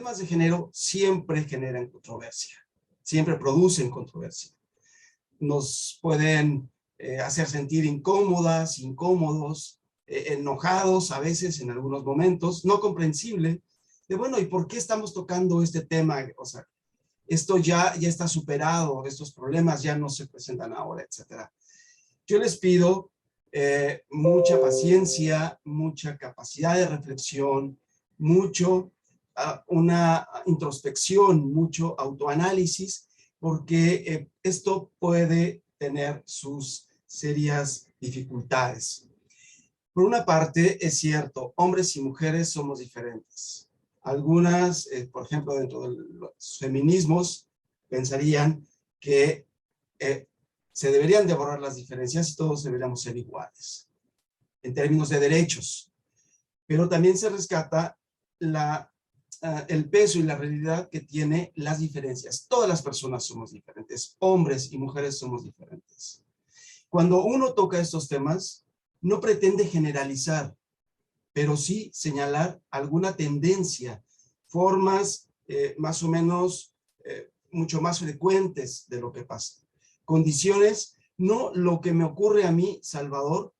temas de género siempre generan controversia, siempre producen controversia. Nos pueden hacer sentir incómodas, incómodos, enojados a veces en algunos momentos, no comprensible, de bueno, ¿y por qué estamos tocando este tema? O sea, esto ya está superado, estos problemas ya no se presentan ahora, etcétera. Yo les pido mucha paciencia, mucha capacidad de reflexión, una introspección, mucho autoanálisis, porque esto puede tener sus serias dificultades. Por una parte, es cierto, hombres y mujeres somos diferentes. Algunas, por ejemplo, dentro de los feminismos, pensarían que se deberían de borrar las diferencias y todos deberíamos ser iguales en términos de derechos. Pero también se rescata el peso y la realidad que tiene las diferencias. Todas las personas somos diferentes, hombres y mujeres somos diferentes. Cuando uno toca estos temas, no pretende generalizar, pero sí señalar alguna tendencia, formas más o menos mucho más frecuentes de lo que pasa. Condiciones, no lo que me ocurre a mí, Salvador,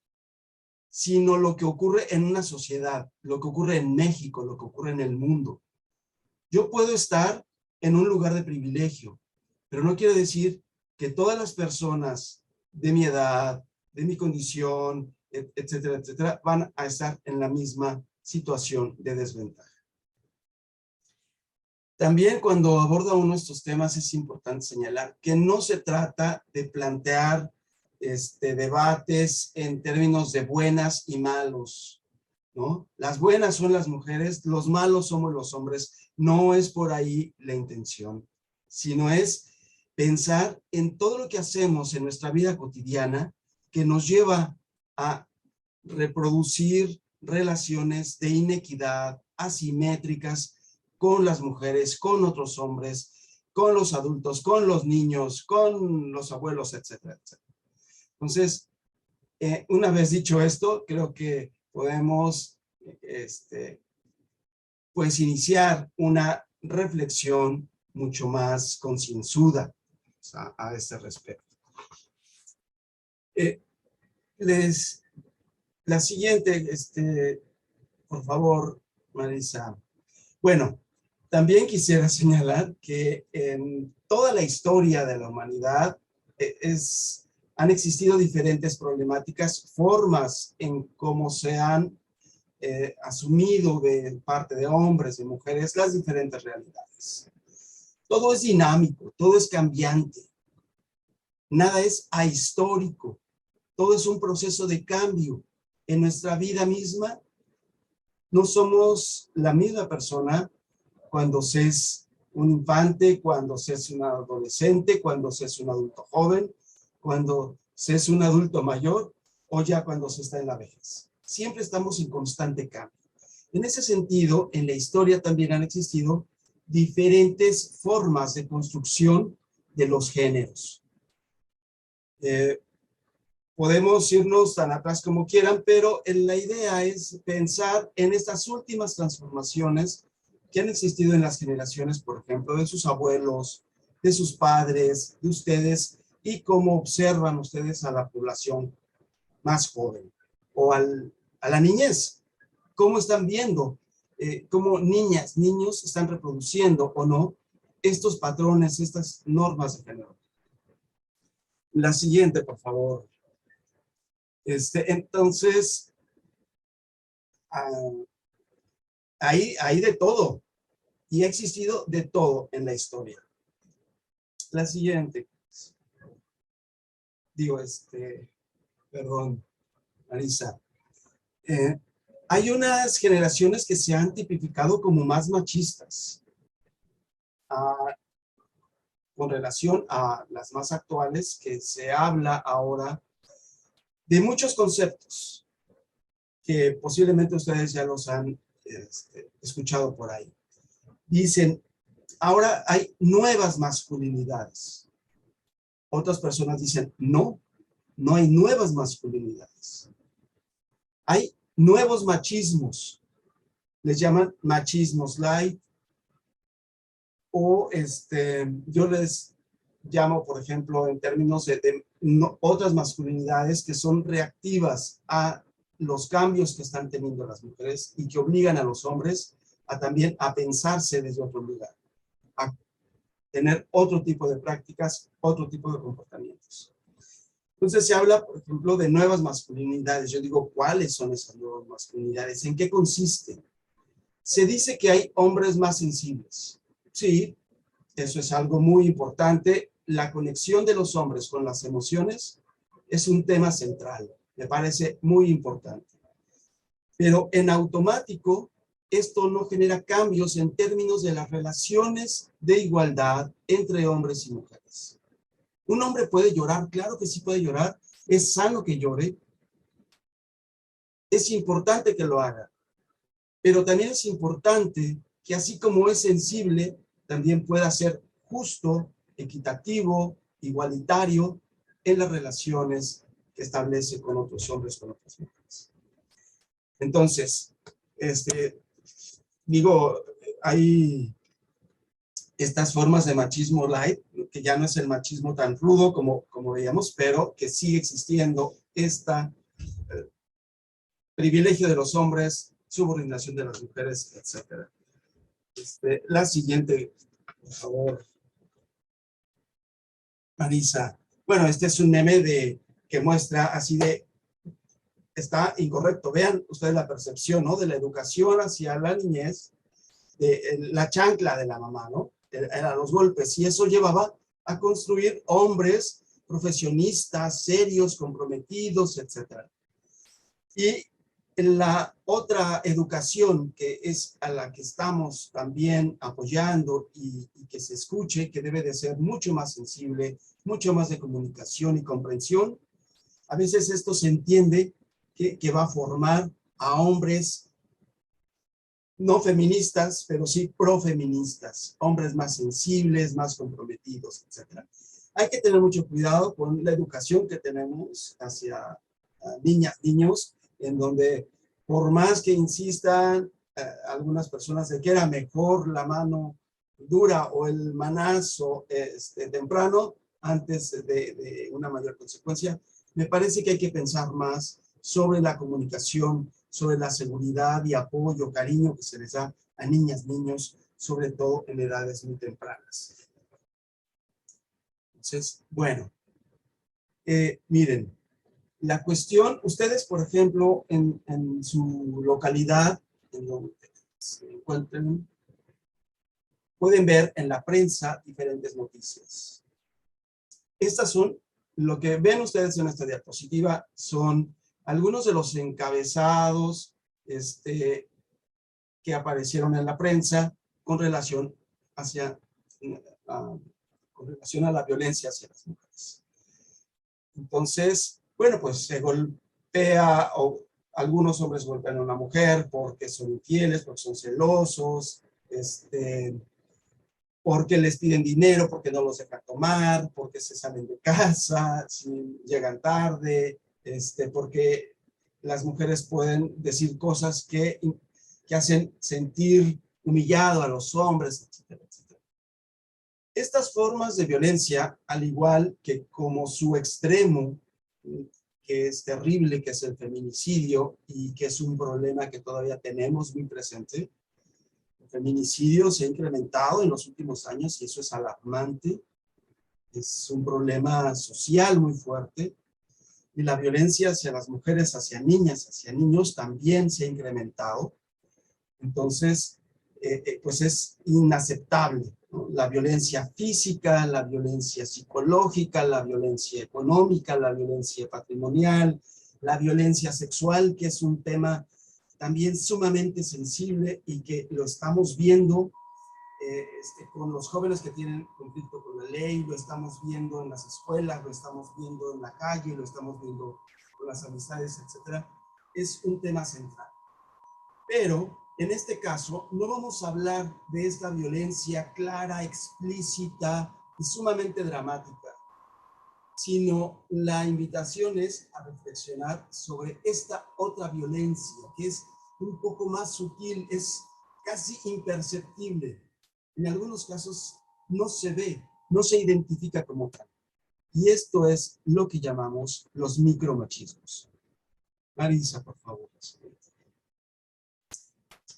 sino lo que ocurre en una sociedad, lo que ocurre en México, lo que ocurre en el mundo. Yo puedo estar en un lugar de privilegio, pero no quiere decir que todas las personas de mi edad, de mi condición, etcétera, etcétera, van a estar en la misma situación de desventaja. También cuando aborda uno estos temas es importante señalar que no se trata de plantear debates en términos de buenas y malos, ¿no? Las buenas son las mujeres, los malos somos los hombres. No es por ahí la intención, sino es pensar en todo lo que hacemos en nuestra vida cotidiana que nos lleva a reproducir relaciones de inequidad, asimétricas, con las mujeres, con otros hombres, con los adultos, con los niños, con los abuelos, etcétera, etcétera. Entonces, una vez dicho esto, creo que podemos pues iniciar una reflexión mucho más concienzuda a este respecto. La siguiente, por favor, Marisa. Bueno, también quisiera señalar que en toda la historia de la humanidad han existido diferentes problemáticas, formas en cómo se han asumido de parte de hombres y mujeres las diferentes realidades. Todo es dinámico, todo es cambiante, nada es ahistórico, todo es un proceso de cambio. En nuestra vida misma no somos la misma persona cuando se es un infante, cuando se es un adolescente, cuando se es un adulto joven, cuando se es un adulto mayor o ya cuando se está en la vejez. Siempre estamos en constante cambio. En ese sentido, en la historia también han existido diferentes formas de construcción de los géneros. Podemos irnos tan atrás como quieran, pero la idea es pensar en estas últimas transformaciones que han existido en las generaciones, por ejemplo, de sus abuelos, de sus padres, de ustedes, y cómo observan ustedes a la población más joven o a la niñez. ¿Cómo están viendo? ¿Cómo niñas, niños están reproduciendo o no estos patrones, estas normas de género? La siguiente, por favor. Entonces, hay de todo y ha existido de todo en la historia. La siguiente. Perdón, Marisa. Hay unas generaciones que se han tipificado como más machistas con relación a las más actuales, que se habla ahora de muchos conceptos que posiblemente ustedes ya los han escuchado por ahí. Dicen, ahora hay nuevas masculinidades. Otras personas dicen, no, no hay nuevas masculinidades. Hay nuevos machismos. Les llaman machismos light, o yo les llamo, por ejemplo, en términos de otras masculinidades que son reactivas a los cambios que están teniendo las mujeres y que obligan a los hombres a también a pensarse desde otro lugar, a tener otro tipo de prácticas, otro tipo de comportamientos. Entonces se habla, por ejemplo, de nuevas masculinidades. Yo digo, ¿cuáles son esas nuevas masculinidades? ¿En qué consisten? Se dice que hay hombres más sensibles. Sí, eso es algo muy importante. La conexión de los hombres con las emociones es un tema central. Me parece muy importante. Pero en automático, esto no genera cambios en términos de las relaciones de igualdad entre hombres y mujeres. Un hombre puede llorar, claro que sí puede llorar. Es sano que llore. Es importante que lo haga. Pero también es importante que así como es sensible, también pueda ser justo, equitativo, igualitario en las relaciones que establece con otros hombres, con otras mujeres. Entonces, digo, hay estas formas de machismo light, que ya no es el machismo tan rudo como veíamos, pero que sigue existiendo esta privilegio de los hombres, subordinación de las mujeres, etcétera. La siguiente, por favor, Marisa. Bueno, este es un meme que muestra así de, está incorrecto. Vean ustedes la percepción, ¿no? De la educación hacia la niñez, de la chancla de la mamá, ¿no? Eran los golpes, y eso llevaba a construir hombres profesionistas, serios, comprometidos, etcétera. Y la otra educación que es a la que estamos también apoyando y que se escuche, que debe de ser mucho más sensible, mucho más de comunicación y comprensión. A veces esto se entiende que va a formar a hombres no feministas, pero sí profeministas, hombres más sensibles, más comprometidos, etcétera. Hay que tener mucho cuidado con la educación que tenemos hacia niñas, niños, en donde por más que insistan algunas personas de que era mejor la mano dura o el manazo temprano antes de una mayor consecuencia, me parece que hay que pensar más sobre la comunicación, sobre la seguridad y apoyo, cariño que se les da a niñas, niños, sobre todo en edades muy tempranas. Entonces, bueno, miren, la cuestión, ustedes, por ejemplo, en su localidad, en donde se encuentren, pueden ver en la prensa diferentes noticias. Estas son, lo que ven ustedes en esta diapositiva, son algunos de los encabezados que aparecieron en la prensa con relación con relación a la violencia hacia las mujeres. Entonces, bueno, pues se golpea, o algunos hombres golpean a una mujer porque son infieles, porque son celosos, porque les piden dinero, porque no los dejan tomar, porque se salen de casa, si llegan tarde, porque las mujeres pueden decir cosas que hacen sentir humillado a los hombres, etcétera, etcétera. Estas formas de violencia, al igual que como su extremo, que es terrible, que es el feminicidio, y que es un problema que todavía tenemos muy presente, el feminicidio se ha incrementado en los últimos años y eso es alarmante. Es un problema social muy fuerte. Y la violencia hacia las mujeres, hacia niñas, hacia niños también se ha incrementado. Entonces, pues es inaceptable, ¿no? La violencia física, la violencia psicológica, la violencia económica, la violencia patrimonial, la violencia sexual, que es un tema también sumamente sensible y que lo estamos viendo con los jóvenes que tienen conflicto con la ley, lo estamos viendo en las escuelas, lo estamos viendo en la calle, lo estamos viendo con las amistades, etcétera. Es un tema central. Pero en este caso no vamos a hablar de esta violencia clara, explícita y sumamente dramática, sino la invitación es a reflexionar sobre esta otra violencia que es un poco más sutil, es casi imperceptible, en algunos casos no se ve, no se identifica como tal. Y esto es lo que llamamos los micromachismos. Marisa, por favor.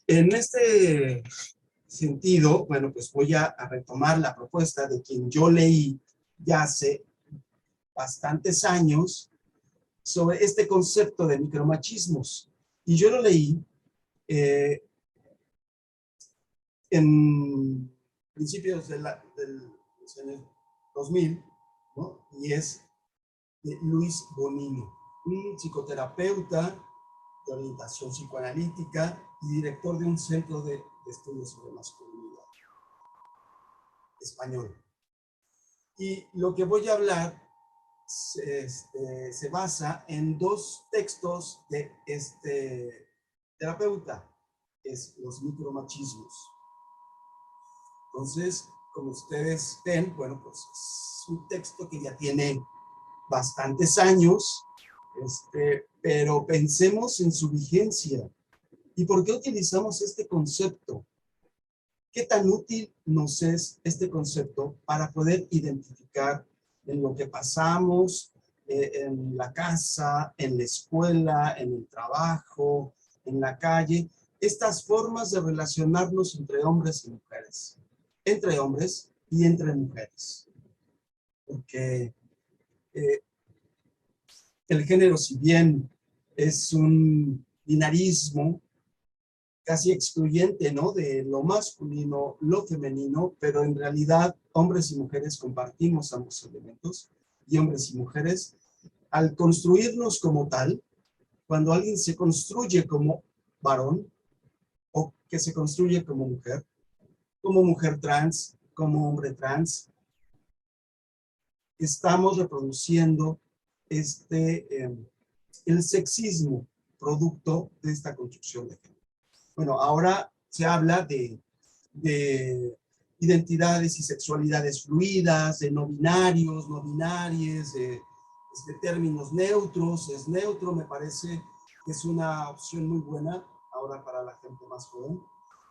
En este sentido, bueno, pues voy a retomar la propuesta de quien yo leí ya hace bastantes años sobre este concepto de micromachismos. Y yo lo leí en principios del año 2000, ¿no? Y es de Luis Bonino, un psicoterapeuta de orientación psicoanalítica y director de un centro de estudios sobre masculinidad español. Y lo que voy a hablar se basa en dos textos de este terapeuta, es los micromachismos. Entonces, como ustedes ven, bueno, pues es un texto que ya tiene bastantes años, pero pensemos en su vigencia. ¿Y por qué utilizamos este concepto? ¿Qué tan útil nos es este concepto para poder identificar en lo que pasamos, en la casa, en la escuela, en el trabajo, en la calle, estas formas de relacionarnos entre hombres y mujeres, entre hombres y entre mujeres? Porque el género, si bien es un binarismo casi excluyente, ¿no? De lo masculino, lo femenino, pero en realidad hombres y mujeres compartimos ambos elementos, y hombres y mujeres, al construirnos como tal, cuando alguien se construye como varón o que se construye como mujer trans, como hombre trans, estamos reproduciendo el sexismo producto de esta construcción de género. Bueno, ahora se habla de identidades y sexualidades fluidas, de no binarios, no binarias, de términos neutros. Es neutro, me parece que es una opción muy buena ahora para la gente más joven.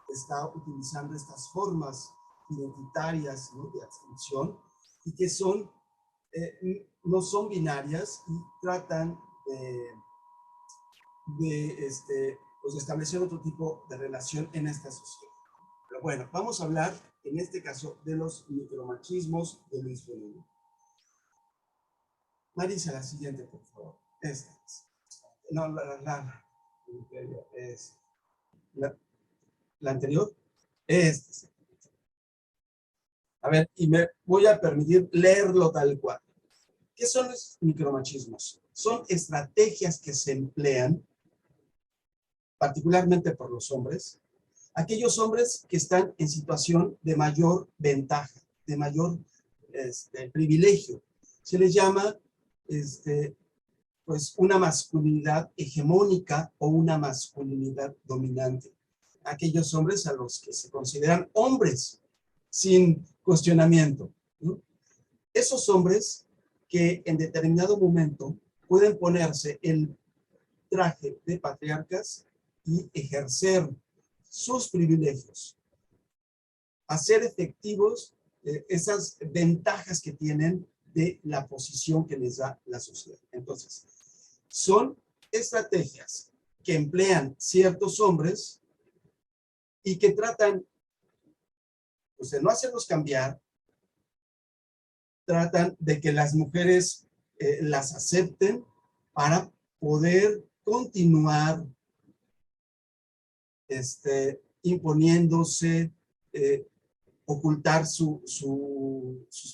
Está utilizando estas formas identitarias, ¿no?, de adscripción, y que son, no son binarias y tratan pues establecer otro tipo de relación en esta sociedad. Pero bueno, vamos a hablar en este caso de los micromachismos de Luis Bonino. Marisa, la siguiente, por favor. Esta es. No, la anterior. Esta es. A ver, y me voy a permitir leerlo tal cual. ¿Qué son los micromachismos? Son estrategias que se emplean, particularmente por los hombres, aquellos hombres que están en situación de mayor ventaja, de mayor privilegio. Se les llama pues una masculinidad hegemónica o una masculinidad dominante. Aquellos hombres a los que se consideran hombres sin cuestionamiento, ¿no? Esos hombres que en determinado momento pueden ponerse el traje de patriarcas y ejercer sus privilegios, hacer efectivos esas ventajas que tienen de la posición que les da la sociedad. Entonces, son estrategias que emplean ciertos hombres y que tratan, pues, de no hacerlos cambiar, tratan de que las mujeres las acepten para poder continuar imponiéndose, ocultar sus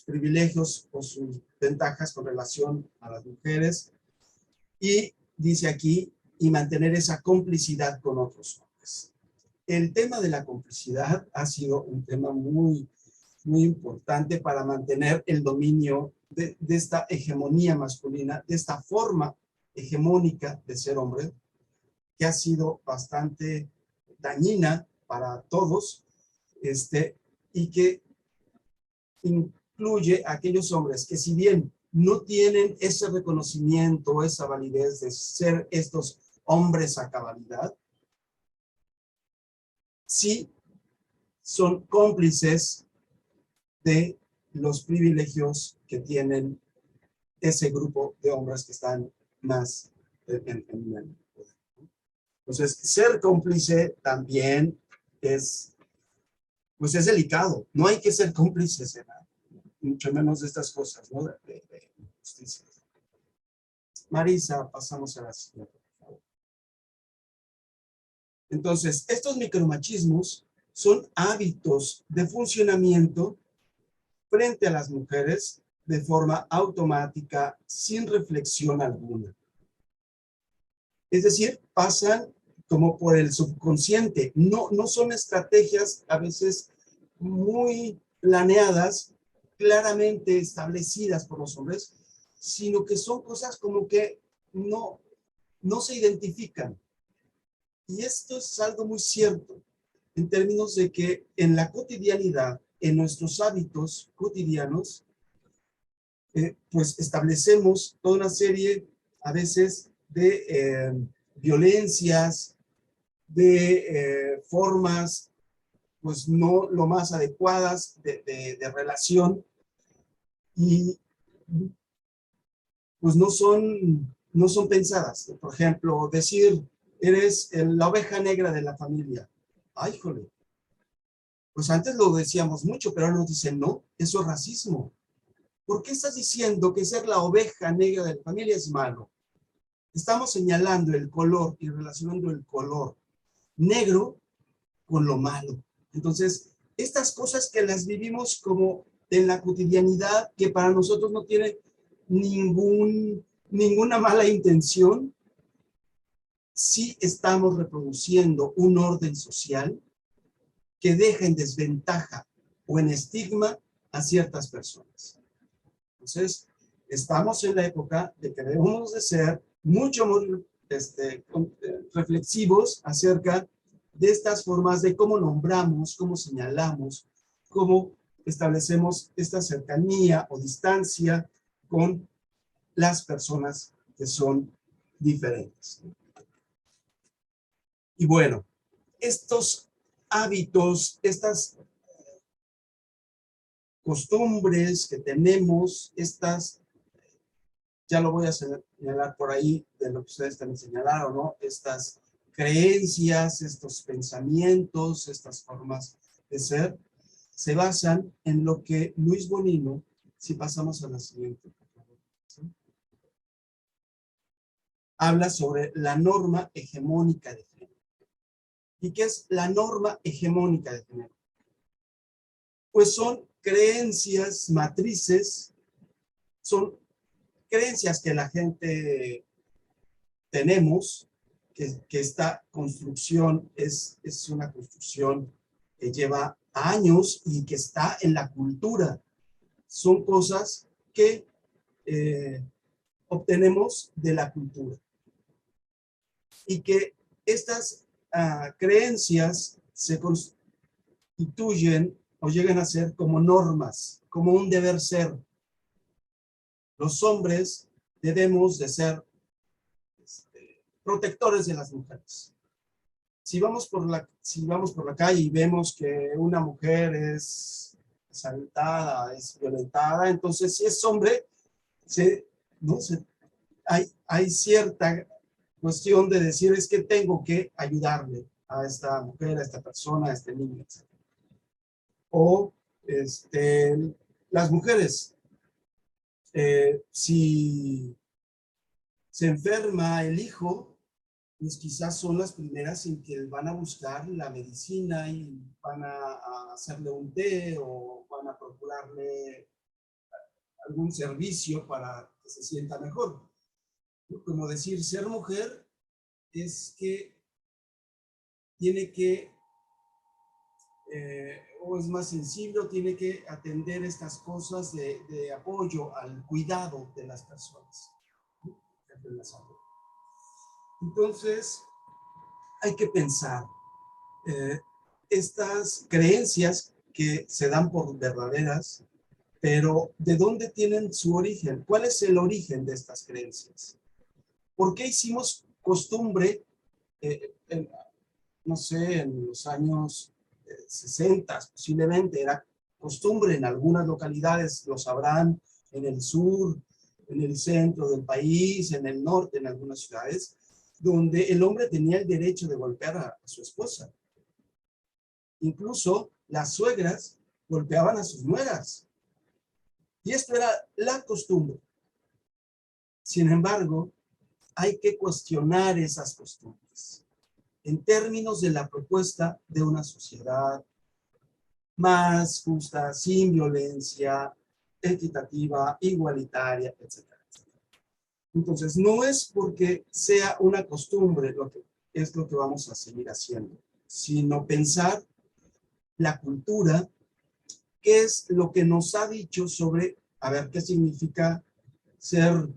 privilegios o sus ventajas con relación a las mujeres, y dice aquí, y mantener esa complicidad con otros hombres. El tema de la complicidad ha sido un tema muy, muy importante para mantener el dominio de esta hegemonía masculina, de esta forma hegemónica de ser hombre, que ha sido bastante dañina para todos, y que incluye a aquellos hombres que, si bien no tienen ese reconocimiento, esa validez de ser estos hombres a cabalidad, sí son cómplices de los privilegios que tienen ese grupo de hombres que están más en el poder. Entonces, ser cómplice también es, pues es delicado. No hay que ser cómplices de nada, mucho menos de estas cosas, ¿no? De justicia. Marisa, pasamos a la siguiente, por favor. Entonces, estos micromachismos son hábitos de funcionamiento frente a las mujeres de forma automática, sin reflexión alguna. Es decir, pasan como por el subconsciente. No son estrategias a veces muy planeadas, claramente establecidas por los hombres, sino que son cosas como que no se identifican. Y esto es algo muy cierto en términos de que en la cotidianidad, en nuestros hábitos cotidianos, pues establecemos toda una serie a veces de violencias, de formas pues no lo más adecuadas de relación y pues no son pensadas. Por ejemplo, decir, eres la oveja negra de la familia. Ay, jole. Pues antes lo decíamos mucho, pero ahora nos dicen, no, eso es racismo. ¿Por qué estás diciendo que ser la oveja negra de la familia es malo? Estamos señalando el color y relacionando el color negro con lo malo. Entonces, estas cosas que las vivimos como en la cotidianidad, que para nosotros no tiene ninguna mala intención, sí estamos reproduciendo un orden social que deja en desventaja o en estigma a ciertas personas. Entonces, estamos en la época de que debemos de ser mucho más reflexivos acerca de estas formas de cómo nombramos, cómo señalamos, cómo establecemos esta cercanía o distancia con las personas que son diferentes. Y bueno, estos hábitos, estas costumbres que tenemos, ya lo voy a señalar por ahí, de lo que ustedes también señalaron, ¿no? Estas creencias, estos pensamientos, estas formas de ser, se basan en lo que Luis Bonino, si pasamos a la siguiente, por favor, ¿sí? Habla sobre la norma hegemónica de género. ¿Y qué es la norma hegemónica de género? Pues son creencias matrices, son creencias que la gente tenemos, que esta construcción es una construcción que lleva años y que está en la cultura. Son cosas que obtenemos de la cultura. Y que estas creencias se constituyen o llegan a ser como normas, como un deber ser. Los hombres debemos de ser protectores de las mujeres. Si vamos por la calle y vemos que una mujer es asaltada, es violentada, entonces si es hombre, hay cierta cuestión de decir es que tengo que ayudarle a esta mujer, a esta persona, a este niño, etc. O las mujeres, si se enferma el hijo, pues quizás son las primeras en que van a buscar la medicina y van a hacerle un té o van a procurarle algún servicio para que se sienta mejor. Como decir, ser mujer es que tiene que, o es más sensible, o tiene que atender estas cosas de apoyo al cuidado de las personas. Entonces, hay que pensar estas creencias que se dan por verdaderas, pero ¿de dónde tienen su origen? ¿Cuál es el origen de estas creencias? ¿Por qué hicimos costumbre, no sé, en los años 60 posiblemente, era costumbre en algunas localidades, lo sabrán, en el sur, en el centro del país, en el norte, en algunas ciudades, donde el hombre tenía el derecho de golpear a su esposa. Incluso las suegras golpeaban a sus nueras. Y esto era la costumbre. Sin embargo, hay que cuestionar esas costumbres en términos de la propuesta de una sociedad más justa, sin violencia, equitativa, igualitaria, etcétera. Entonces, no es porque sea una costumbre lo que es lo que vamos a seguir haciendo, sino pensar la cultura, qué es lo que nos ha dicho sobre, a ver, qué significa ser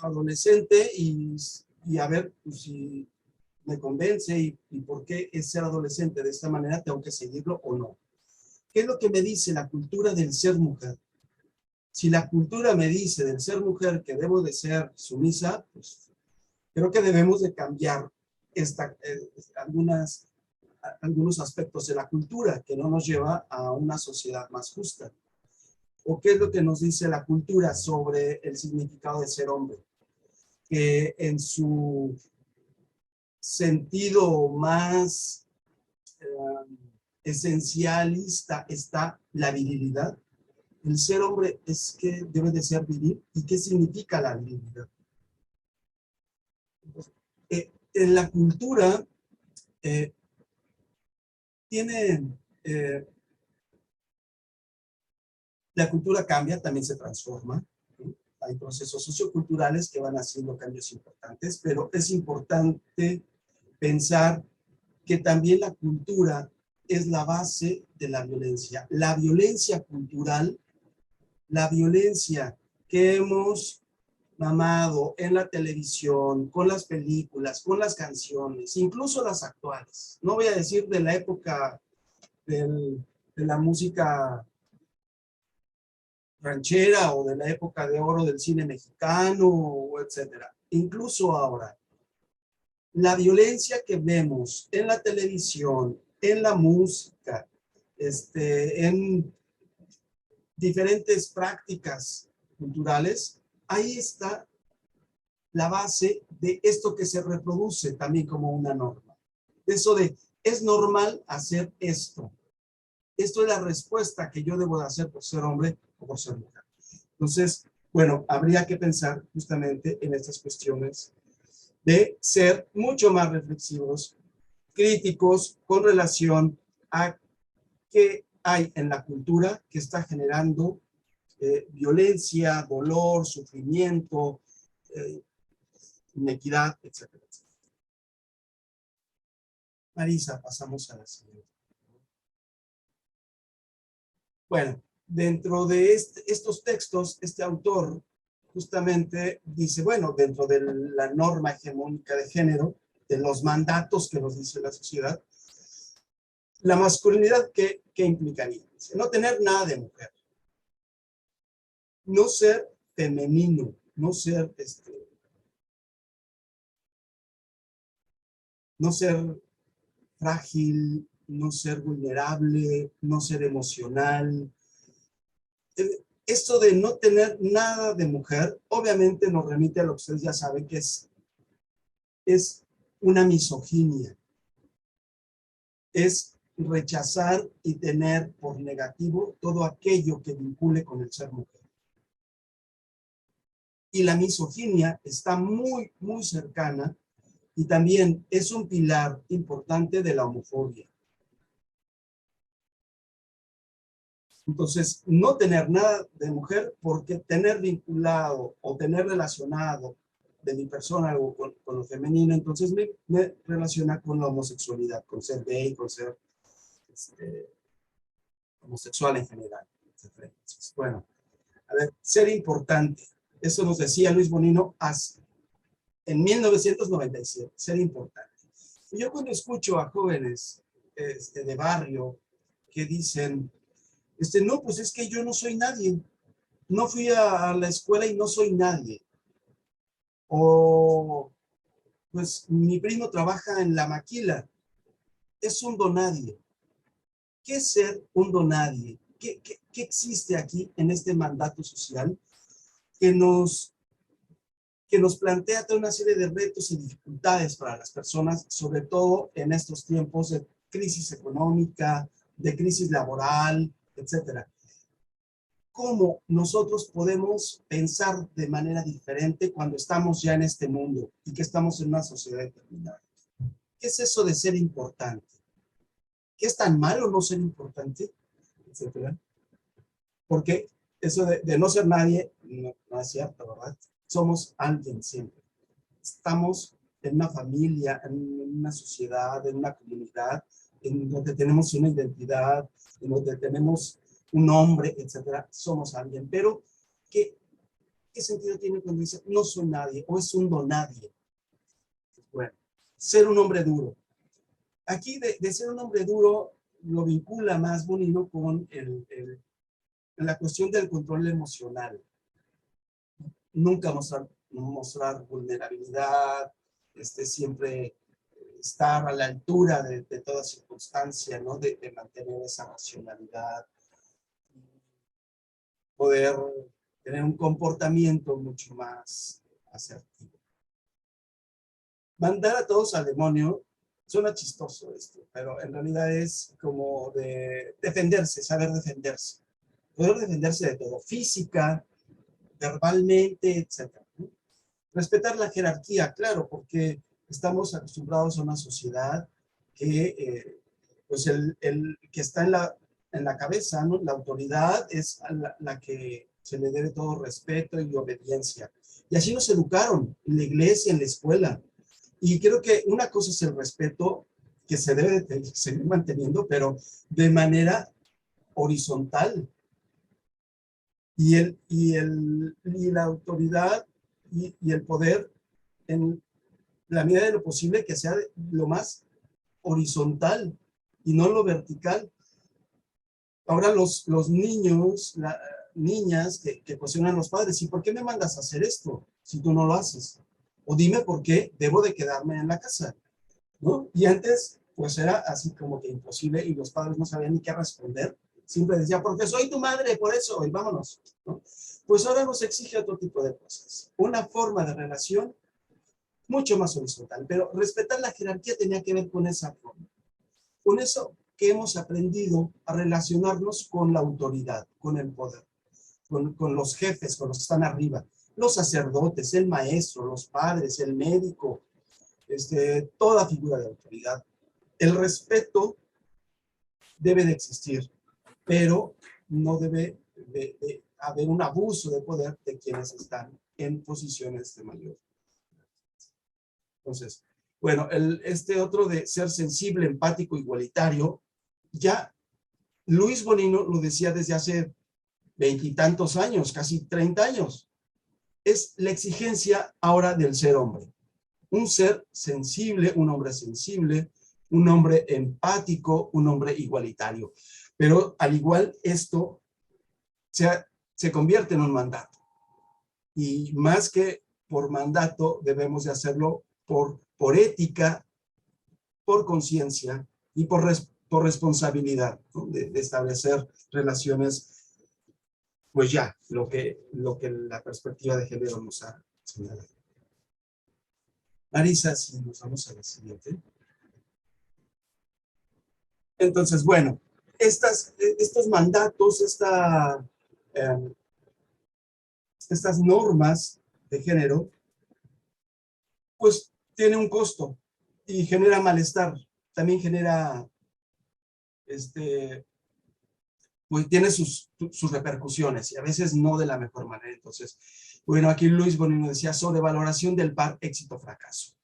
adolescente y a ver pues, si me convence y por qué es ser adolescente de esta manera, tengo que seguirlo o no. ¿Qué es lo que me dice la cultura del ser mujer? Si la cultura me dice del ser mujer que debo de ser sumisa, pues creo que debemos de cambiar algunos aspectos de la cultura que no nos lleva a una sociedad más justa. ¿O qué es lo que nos dice la cultura sobre el significado de ser hombre? Que en su sentido más esencialista está la virilidad. El ser hombre es que debe de ser viril. ¿Y qué significa la virilidad? En la cultura tiene, la cultura cambia, también se transforma. ¿Sí? Hay procesos socioculturales que van haciendo cambios importantes, pero es importante pensar que también la cultura es la base de la violencia. La violencia cultural, la violencia que hemos mamado en la televisión, con las películas, con las canciones, incluso las actuales. No voy a decir de la época de la música ranchera o de la época de oro del cine mexicano, etcétera. Incluso ahora, la violencia que vemos en la televisión, en la música, en diferentes prácticas culturales, ahí está la base de esto que se reproduce también como una norma. Eso de, es normal hacer esto. Esto es la respuesta que yo debo de hacer por ser hombre o por ser mujer. Entonces, bueno, habría que pensar justamente en estas cuestiones de ser mucho más reflexivos, críticos con relación a qué hay en la cultura que está generando violencia, dolor, sufrimiento, inequidad, etcétera, etcétera. Marisa, pasamos a la siguiente. Bueno, dentro de estos textos, este autor justamente dice, bueno, dentro de la norma hegemónica de género, de los mandatos que nos dice la sociedad, la masculinidad, ¿qué implicaría? Dice, no tener nada de mujer, no ser femenino, no ser, no ser frágil, no ser vulnerable, no ser emocional. Esto de no tener nada de mujer, obviamente nos remite a lo que ustedes ya saben que es una misoginia. Es rechazar y tener por negativo todo aquello que vincule con el ser mujer. Y la misoginia está muy, muy cercana y también es un pilar importante de la homofobia. Entonces, no tener nada de mujer porque tener vinculado o tener relacionado de mi persona algo con lo femenino, entonces me relaciona con la homosexualidad, con ser gay, con ser homosexual en general. Entonces, bueno, a ver, ser importante. Eso nos decía Luis Bonino en 1997, ser importante. Y yo cuando escucho a jóvenes de barrio que dicen, no, pues es que yo no soy nadie. No fui a la escuela y no soy nadie. O, pues mi primo trabaja en la maquila. Es un donadie. ¿qué es ser un donadie? ¿Qué existe aquí en este mandato social que nos plantea toda una serie de retos y dificultades para las personas, sobre todo en estos tiempos de crisis económica, de crisis laboral, etcétera? ¿Cómo nosotros podemos pensar de manera diferente cuando estamos ya en este mundo y que estamos en una sociedad determinada? ¿Qué es eso de ser importante? ¿Qué es tan malo no ser importante? Etcétera. Porque eso de no ser nadie no es cierto, ¿verdad? Somos alguien siempre. Estamos en una familia, en una sociedad, en una comunidad, en donde tenemos una identidad, en donde tenemos un nombre, etcétera. Somos alguien. Pero, ¿qué sentido tiene cuando dice no soy nadie o es un donadie? Bueno, ser un hombre duro. Aquí de ser un hombre duro lo vincula más Bonino con la cuestión del control emocional. Nunca mostrar vulnerabilidad, siempre estar a la altura de toda circunstancia, ¿no? De mantener esa racionalidad, poder tener un comportamiento mucho más asertivo. Mandar a todos al demonio, suena chistoso esto, pero en realidad es como de defenderse, saber defenderse. Poder defenderse de todo, física, verbalmente, etcétera, ¿no? Respetar la jerarquía, claro, porque estamos acostumbrados a una sociedad que, pues el que está en la cabeza, ¿no? La autoridad es la que se le debe todo respeto y obediencia. Y así nos educaron en la iglesia, en la escuela. Y creo que una cosa es el respeto que se debe de seguir manteniendo, pero de manera horizontal. Y la autoridad y el poder, en la medida de lo posible, que sea lo más horizontal y no lo vertical. Ahora los niños, niñas que cuestionan a los padres, ¿y por qué me mandas a hacer esto si tú no lo haces? O dime por qué debo de quedarme en la casa, ¿no? Y antes, pues era así como que imposible y los padres no sabían ni qué responder. Siempre decía, porque soy tu madre, por eso, y vámonos, ¿no? Pues ahora nos exige otro tipo de cosas. Una forma de relación mucho más horizontal, pero respetar la jerarquía tenía que ver con esa forma. Con eso que hemos aprendido a relacionarnos con la autoridad, con el poder, con los jefes, con los que están arriba, los sacerdotes, el maestro, los padres, el médico, toda figura de autoridad. El respeto debe de existir, pero no debe de haber un abuso de poder de quienes están en posiciones de mayor. Entonces, bueno, este otro de ser sensible, empático, igualitario, ya Luis Bonino lo decía desde hace veintitantos años, casi 30 años. Es la exigencia ahora del ser hombre. Un ser sensible, un hombre sensible, un hombre empático, un hombre igualitario. Pero al igual esto se convierte en un mandato. Y más que por mandato, debemos de hacerlo por ética, por conciencia y por responsabilidad, ¿no? De establecer relaciones, pues ya, lo que la perspectiva de género nos ha señalado. Marisa, si nos vamos a la siguiente. Entonces, bueno, estos mandatos, estas normas de género, pues tiene un costo y genera malestar. También genera, pues tiene sus repercusiones y a veces no de la mejor manera. Entonces, bueno, aquí Luis Bonino decía sobrevaloración del par éxito-fracaso.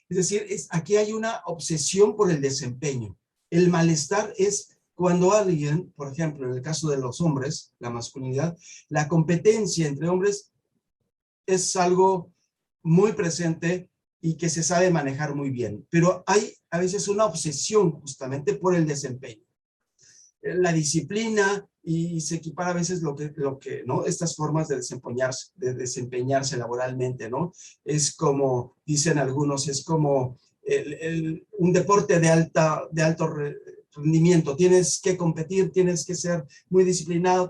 Es decir, aquí hay una obsesión por el desempeño. El malestar es cuando alguien, por ejemplo, en el caso de los hombres, la masculinidad, la competencia entre hombres es algo muy presente y que se sabe manejar muy bien. Pero hay a veces una obsesión justamente por el desempeño. La disciplina y se equipara a veces lo que ¿no? Estas formas de desempeñarse laboralmente, ¿no? Es como, dicen algunos, es como un deporte de alto rendimiento, tienes que competir, tienes que ser muy disciplinado,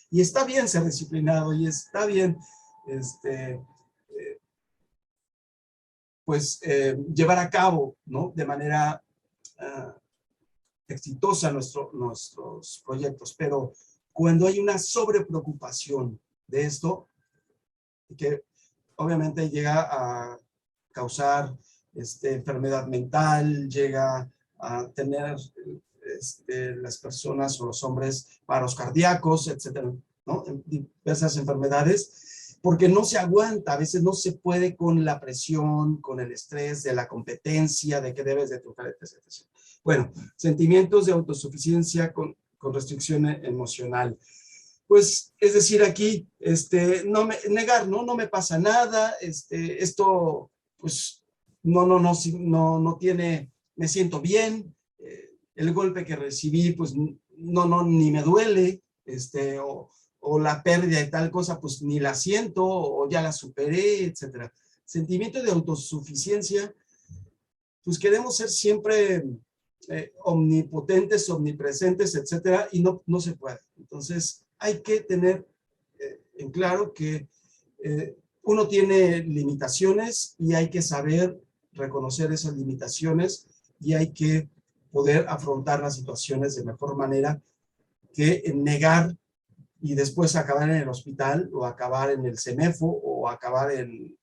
y está bien ser disciplinado, y está bien, pues, llevar a cabo, ¿no? De manera exitosa nuestros proyectos, pero cuando hay una sobrepreocupación de esto, que obviamente llega a causar enfermedad mental, llega a tener las personas o los hombres paros cardíacos, etcétera, ¿no? Diversas enfermedades, porque no se aguanta, a veces no se puede con la presión, con el estrés de la competencia, de que debes de triunfar, etcétera. Bueno, sentimientos de autosuficiencia con restricción emocional. Pues, es decir, aquí, negar, ¿no? No me pasa nada, esto, pues, no tiene, me siento bien, el golpe que recibí, pues, ni me duele, o la pérdida de tal cosa, pues, ni la siento, o ya la superé, etcétera. Sentimiento de autosuficiencia, pues, queremos ser siempre omnipotentes, omnipresentes, etcétera, y no se puede. Entonces, hay que tener en claro que uno tiene limitaciones y hay que saber reconocer esas limitaciones y hay que poder afrontar las situaciones de mejor manera que negar y después acabar en el hospital o acabar en el CEMEFO o acabar en,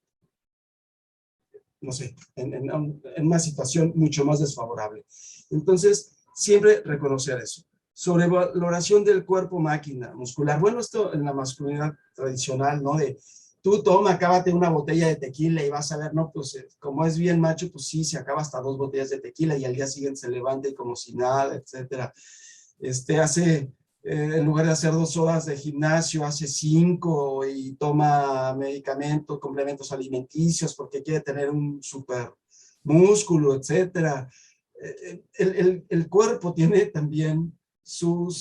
no sé, en una situación mucho más desfavorable. Entonces, siempre reconocer eso. Sobrevaloración del cuerpo máquina muscular. Bueno, esto en la masculinidad tradicional, ¿no? De tú toma, acábate una botella de tequila y vas a ver, ¿no? Pues como es bien macho, pues sí, se acaba hasta 2 botellas de tequila y al día siguiente se levanta y como si nada, etcétera. En lugar de hacer 2 horas de gimnasio, hace 5 y toma medicamentos, complementos alimenticios porque quiere tener un super músculo, etcétera. El cuerpo tiene también su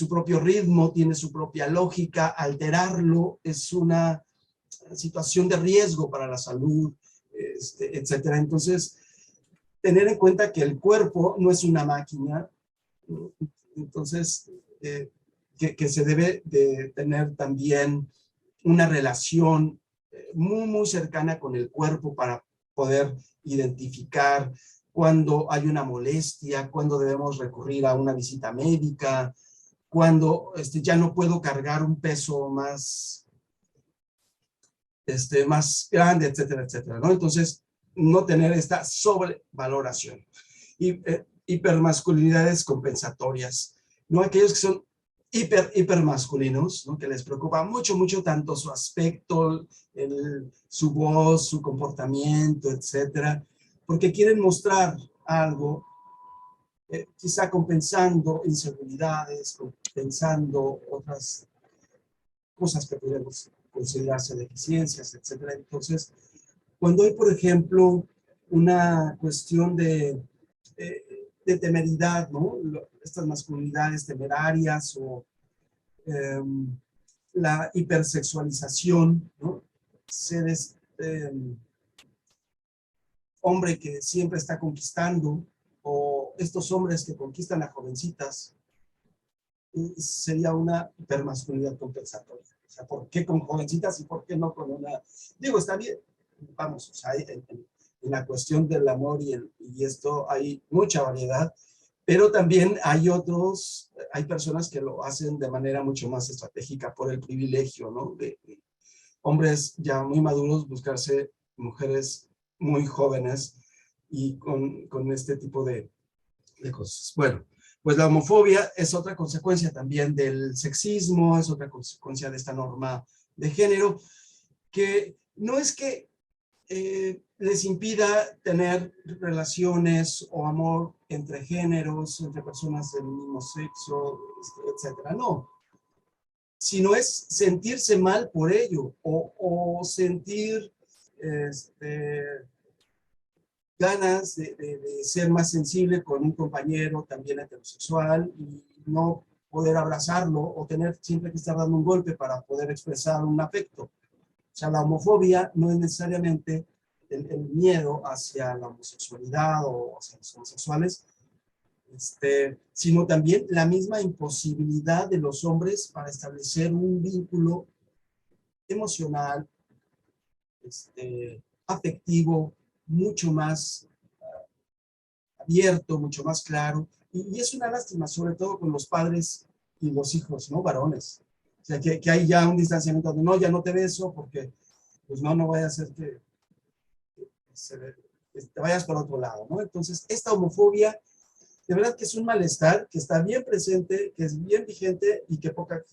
propio ritmo, tiene su propia lógica. Alterarlo es una situación de riesgo para la salud, etcétera. Entonces, tener en cuenta que el cuerpo no es una máquina. Entonces, que se debe de tener también una relación muy cercana con el cuerpo para poder identificar cuando hay una molestia, cuando debemos recurrir a una visita médica, cuando ya no puedo cargar un peso más grande, etcétera, etcétera, ¿no? Entonces, no tener esta sobrevaloración. Y hipermasculinidades compensatorias, ¿no? Aquellos que son hipermasculinos, ¿no? Que les preocupa mucho tanto su aspecto, su voz, su comportamiento, etcétera, porque quieren mostrar algo, quizá compensando inseguridades, compensando otras cosas que podemos considerarse deficiencias, etcétera. Entonces, cuando hay, por ejemplo, una cuestión de temeridad, ¿no? Estas masculinidades temerarias o la hipersexualización, ¿no? Seres, hombre que siempre está conquistando, o estos hombres que conquistan a jovencitas, sería una hipermasculinidad compensatoria. O sea, ¿por qué con jovencitas y por qué no con una? Digo, está bien, vamos, o sea, en la cuestión del amor y esto hay mucha variedad, pero también hay personas que lo hacen de manera mucho más estratégica por el privilegio, ¿no? De hombres ya muy maduros buscarse mujeres muy jóvenes y con este tipo de cosas. Bueno, pues la homofobia es otra consecuencia también del sexismo, es otra consecuencia de esta norma de género, que no es que les impida tener relaciones o amor entre géneros, entre personas del mismo sexo, etcétera. No, sino es sentirse mal por ello o sentir ganas de ser más sensible con un compañero también heterosexual y no poder abrazarlo o tener siempre que estar dando un golpe para poder expresar un afecto. O sea, la homofobia no es necesariamente el miedo hacia la homosexualidad o hacia los homosexuales, sino también la misma imposibilidad de los hombres para establecer un vínculo emocional, afectivo, mucho más abierto, mucho más claro. Y es una lástima, sobre todo con los padres y los hijos, ¿no? Varones. O sea, que hay ya un distanciamiento de, no, ya no te beso porque, pues no vaya a ser que te vayas por otro lado, ¿no? Entonces, esta homofobia, de verdad que es un malestar que está bien presente, que es bien vigente y que poca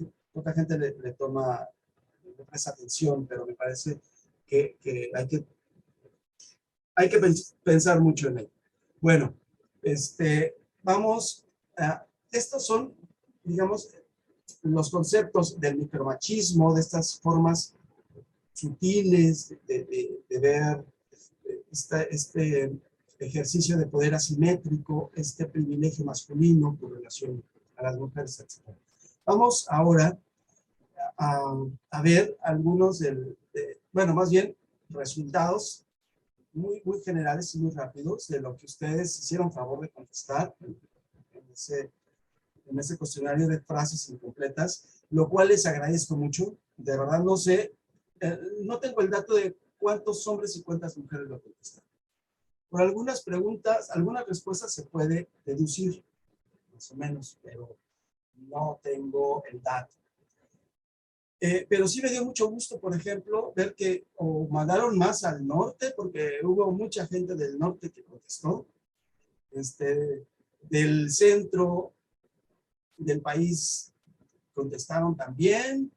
gente le toma, le presta atención, pero me parece que hay que pensar mucho en ello. Bueno, vamos a, estos son, digamos, los conceptos del micromachismo, de estas formas sutiles de ver este ejercicio de poder asimétrico, este privilegio masculino con relación a las mujeres, etc. Vamos ahora a ver algunos bueno, más bien resultados muy generales y muy rápidos de lo que ustedes hicieron favor de contestar en ese cuestionario de frases incompletas, lo cual les agradezco mucho. De verdad no sé, no tengo el dato de cuántos hombres y cuántas mujeres lo contestaron. Por algunas preguntas, algunas respuestas se puede deducir, más o menos, pero no tengo el dato. Pero sí me dio mucho gusto, por ejemplo, ver que mandaron más al norte, porque hubo mucha gente del norte que contestó, del centro del país contestaron también,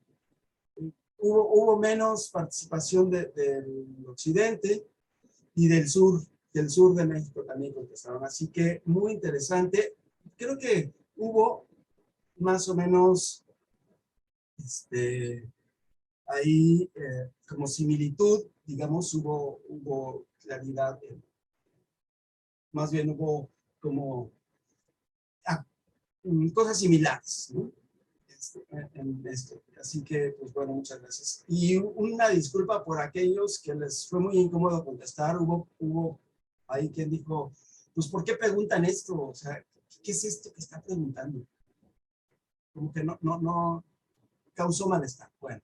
hubo menos participación del occidente y del sur de México también contestaron, así que muy interesante. Creo que hubo más o menos ahí como similitud, digamos, hubo claridad, más bien hubo como ah, cosas similares, ¿no? En esto. Así que, pues bueno, muchas gracias. Y una disculpa por aquellos que les fue muy incómodo contestar. Hubo ahí quien dijo, pues, ¿por qué preguntan esto? O sea, ¿qué es esto que está preguntando? Como que no causó malestar. Bueno,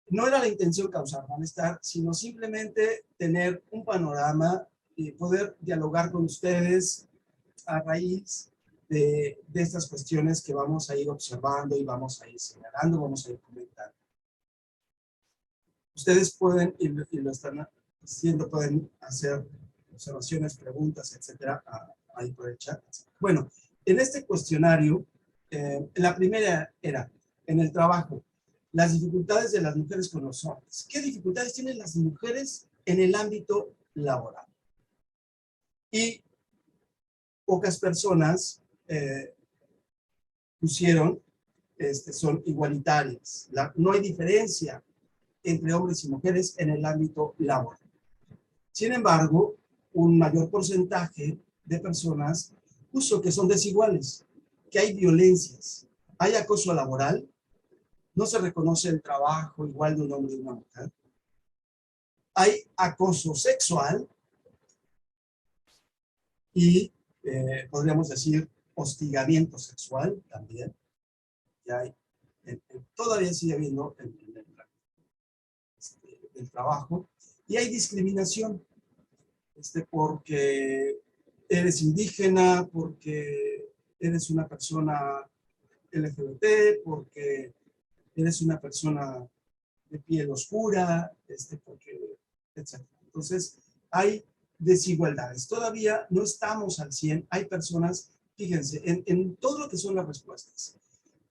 no era la intención causar malestar, sino simplemente tener un panorama y poder dialogar con ustedes a raíz de estas cuestiones que vamos a ir observando y vamos a ir señalando, vamos a ir comentando. Ustedes pueden, y lo están haciendo, pueden hacer observaciones, preguntas, etcétera, ahí por el chat. Bueno, en este cuestionario, la primera era, en el trabajo, las dificultades de las mujeres con los hombres. ¿Qué dificultades tienen las mujeres en el ámbito laboral? Y pocas personas pusieron, son igualitarias. No hay diferencia entre hombres y mujeres en el ámbito laboral. Sin embargo, un mayor porcentaje de personas puso que son desiguales, que hay violencias, hay acoso laboral, no se reconoce el trabajo igual de un hombre y una mujer, hay acoso sexual y podríamos decir hostigamiento sexual también. Ya hay, todavía sigue habiendo el trabajo y hay discriminación porque eres indígena, porque eres una persona LGBT, porque eres una persona de piel oscura, porque, etc. Entonces, hay desigualdades. Todavía no estamos al 100. Hay personas, fíjense, en todo lo que son las respuestas.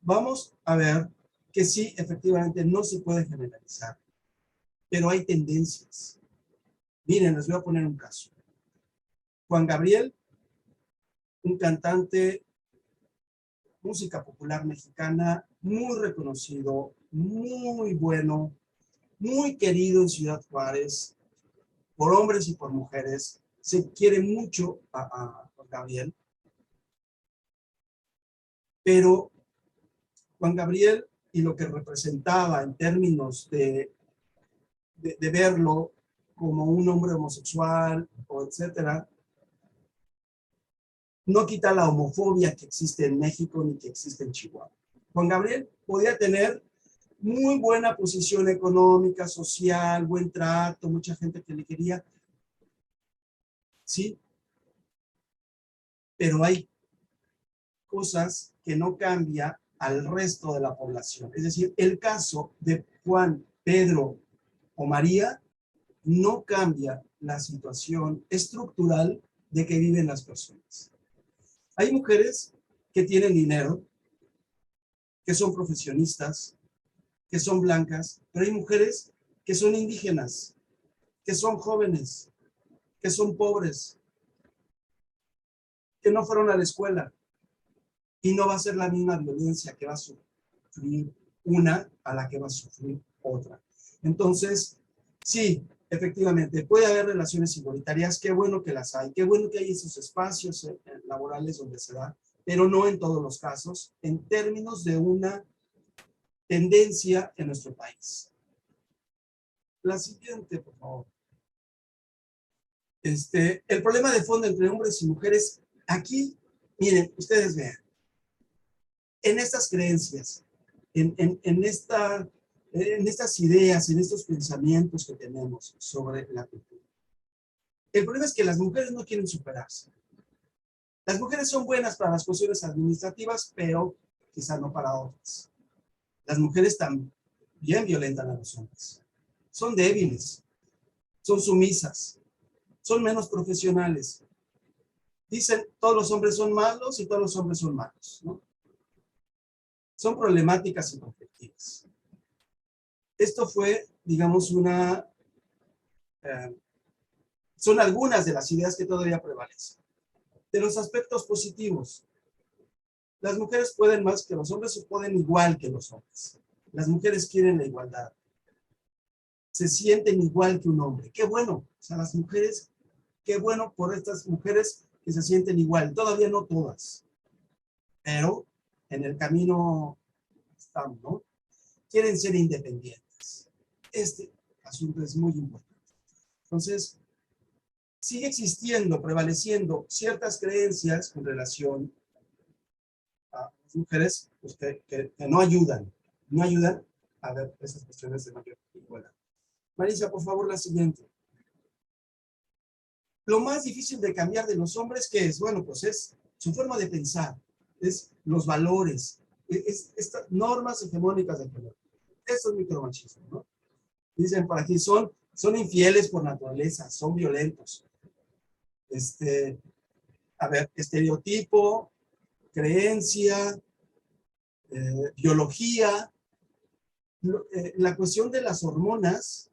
Vamos a ver que sí, efectivamente, no se puede generalizar, pero hay tendencias. Miren, les voy a poner un caso. Juan Gabriel, un cantante, música popular mexicana, muy reconocido, muy bueno, muy querido en Ciudad Juárez, por hombres y por mujeres. Se quiere mucho a Juan Gabriel, pero Juan Gabriel y lo que representaba en términos de verlo como un hombre homosexual o etcétera, no quita la homofobia que existe en México ni que existe en Chihuahua. Juan Gabriel podía tener muy buena posición económica, social, buen trato, mucha gente que le quería, sí, pero hay cosas que no cambia al resto de la población. Es decir, el caso de Juan, Pedro o María no cambia la situación estructural de que viven las personas. Hay mujeres que tienen dinero, que son profesionistas, que son blancas, pero hay mujeres que son indígenas, que son jóvenes, que son pobres, que no fueron a la escuela, y no va a ser la misma violencia que va a sufrir una a la que va a sufrir otra. Entonces, sí, efectivamente, puede haber relaciones igualitarias, qué bueno que las hay, qué bueno que hay esos espacios laborales donde se da, pero no en todos los casos, en términos de una tendencia en nuestro país. La siguiente, por favor. El problema de fondo entre hombres y mujeres, aquí, miren, ustedes vean, en estas creencias, en estas ideas, en estos pensamientos que tenemos sobre la cultura. El problema es que las mujeres no quieren superarse. Las mujeres son buenas para las cuestiones administrativas, pero quizá no para otras. Las mujeres también violentan a los hombres. Son débiles, son sumisas, son menos profesionales. Dicen, todos los hombres son malos y todos los hombres son malos, ¿no? Son problemáticas y conflictivas. Esto fue, digamos, son algunas de las ideas que todavía prevalecen. De los aspectos positivos, las mujeres pueden más que los hombres o pueden igual que los hombres. Las mujeres quieren la igualdad. Se sienten igual que un hombre. Qué bueno. O sea, las mujeres, qué bueno por estas mujeres que se sienten igual. Todavía no todas, pero en el camino estamos, ¿no? Quieren ser independientes. Este asunto es muy importante. Entonces, sigue existiendo, prevaleciendo ciertas creencias en relación a las mujeres pues, que no ayudan a ver esas cuestiones de mayor igualdad. Marisa, por favor, la siguiente. Lo más difícil de cambiar de los hombres, ¿qué es? Bueno, pues es su forma de pensar, es los valores, es estas normas hegemónicas del género. Eso es micromachismo, ¿no? Dicen por aquí, son infieles por naturaleza, son violentos. A ver, estereotipo, creencia, biología, la cuestión de las hormonas,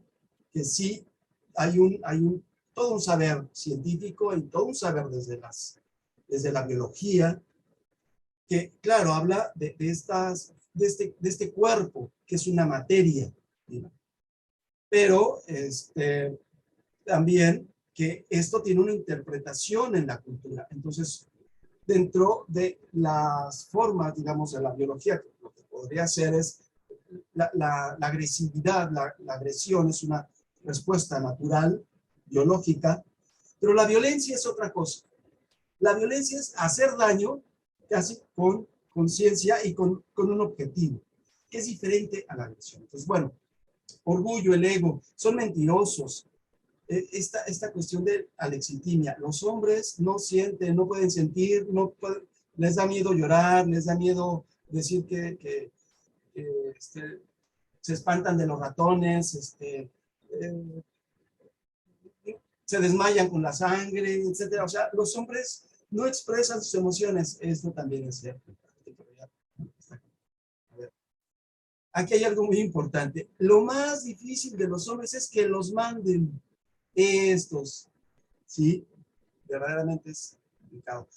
que sí hay todo un saber científico y todo un saber desde la biología, que claro, habla de este cuerpo, que es una materia, ¿no? Pero también que esto tiene una interpretación en la cultura. Entonces, dentro de las formas, digamos, de la biología, lo que podría ser es la agresividad, la agresión es una respuesta natural, biológica, pero la violencia es otra cosa. La violencia es hacer daño casi con conciencia y con un objetivo, que es diferente a la agresión. Entonces, bueno, orgullo, el ego, son mentirosos. Esta cuestión de alexitimia, los hombres no sienten, no pueden sentir, les da miedo llorar, les da miedo decir que se espantan de los ratones, se desmayan con la sangre, etcétera. O sea, los hombres no expresan sus emociones. Esto también es cierto. Aquí hay algo muy importante. Lo más difícil de los hombres es que los manden estos, ¿sí? Verdaderamente es complicado.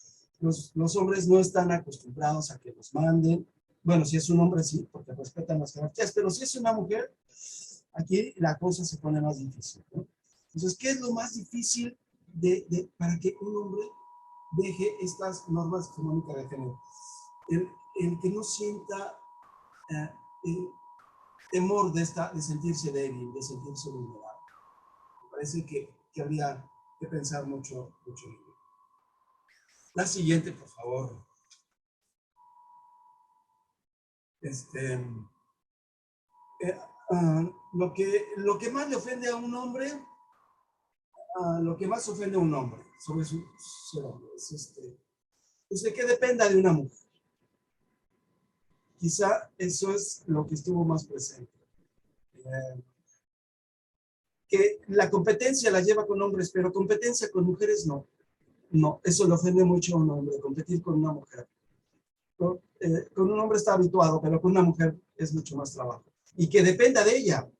Los hombres no están acostumbrados a que los manden. Bueno, si es un hombre, sí, porque respetan las jerarquías, pero si es una mujer, aquí la cosa se pone más difícil, ¿no? Entonces, ¿qué es lo más difícil para que un hombre deje estas normas hegemónicas de género? El que no sienta el temor de sentirse débil, de sentirse vulnerable. Me parece que habría que pensar mucho en ello. La siguiente, por favor. Lo que más le ofende a un hombre, lo que más ofende a un hombre sobre su hombre es de que dependa de una mujer. Quizá eso es lo que estuvo más presente. Que la competencia la lleva con hombres, pero competencia con mujeres no. No, eso le ofende mucho a un hombre, competir con una mujer. Con un hombre está habituado, pero con una mujer es mucho más trabajo. Y que dependa de ella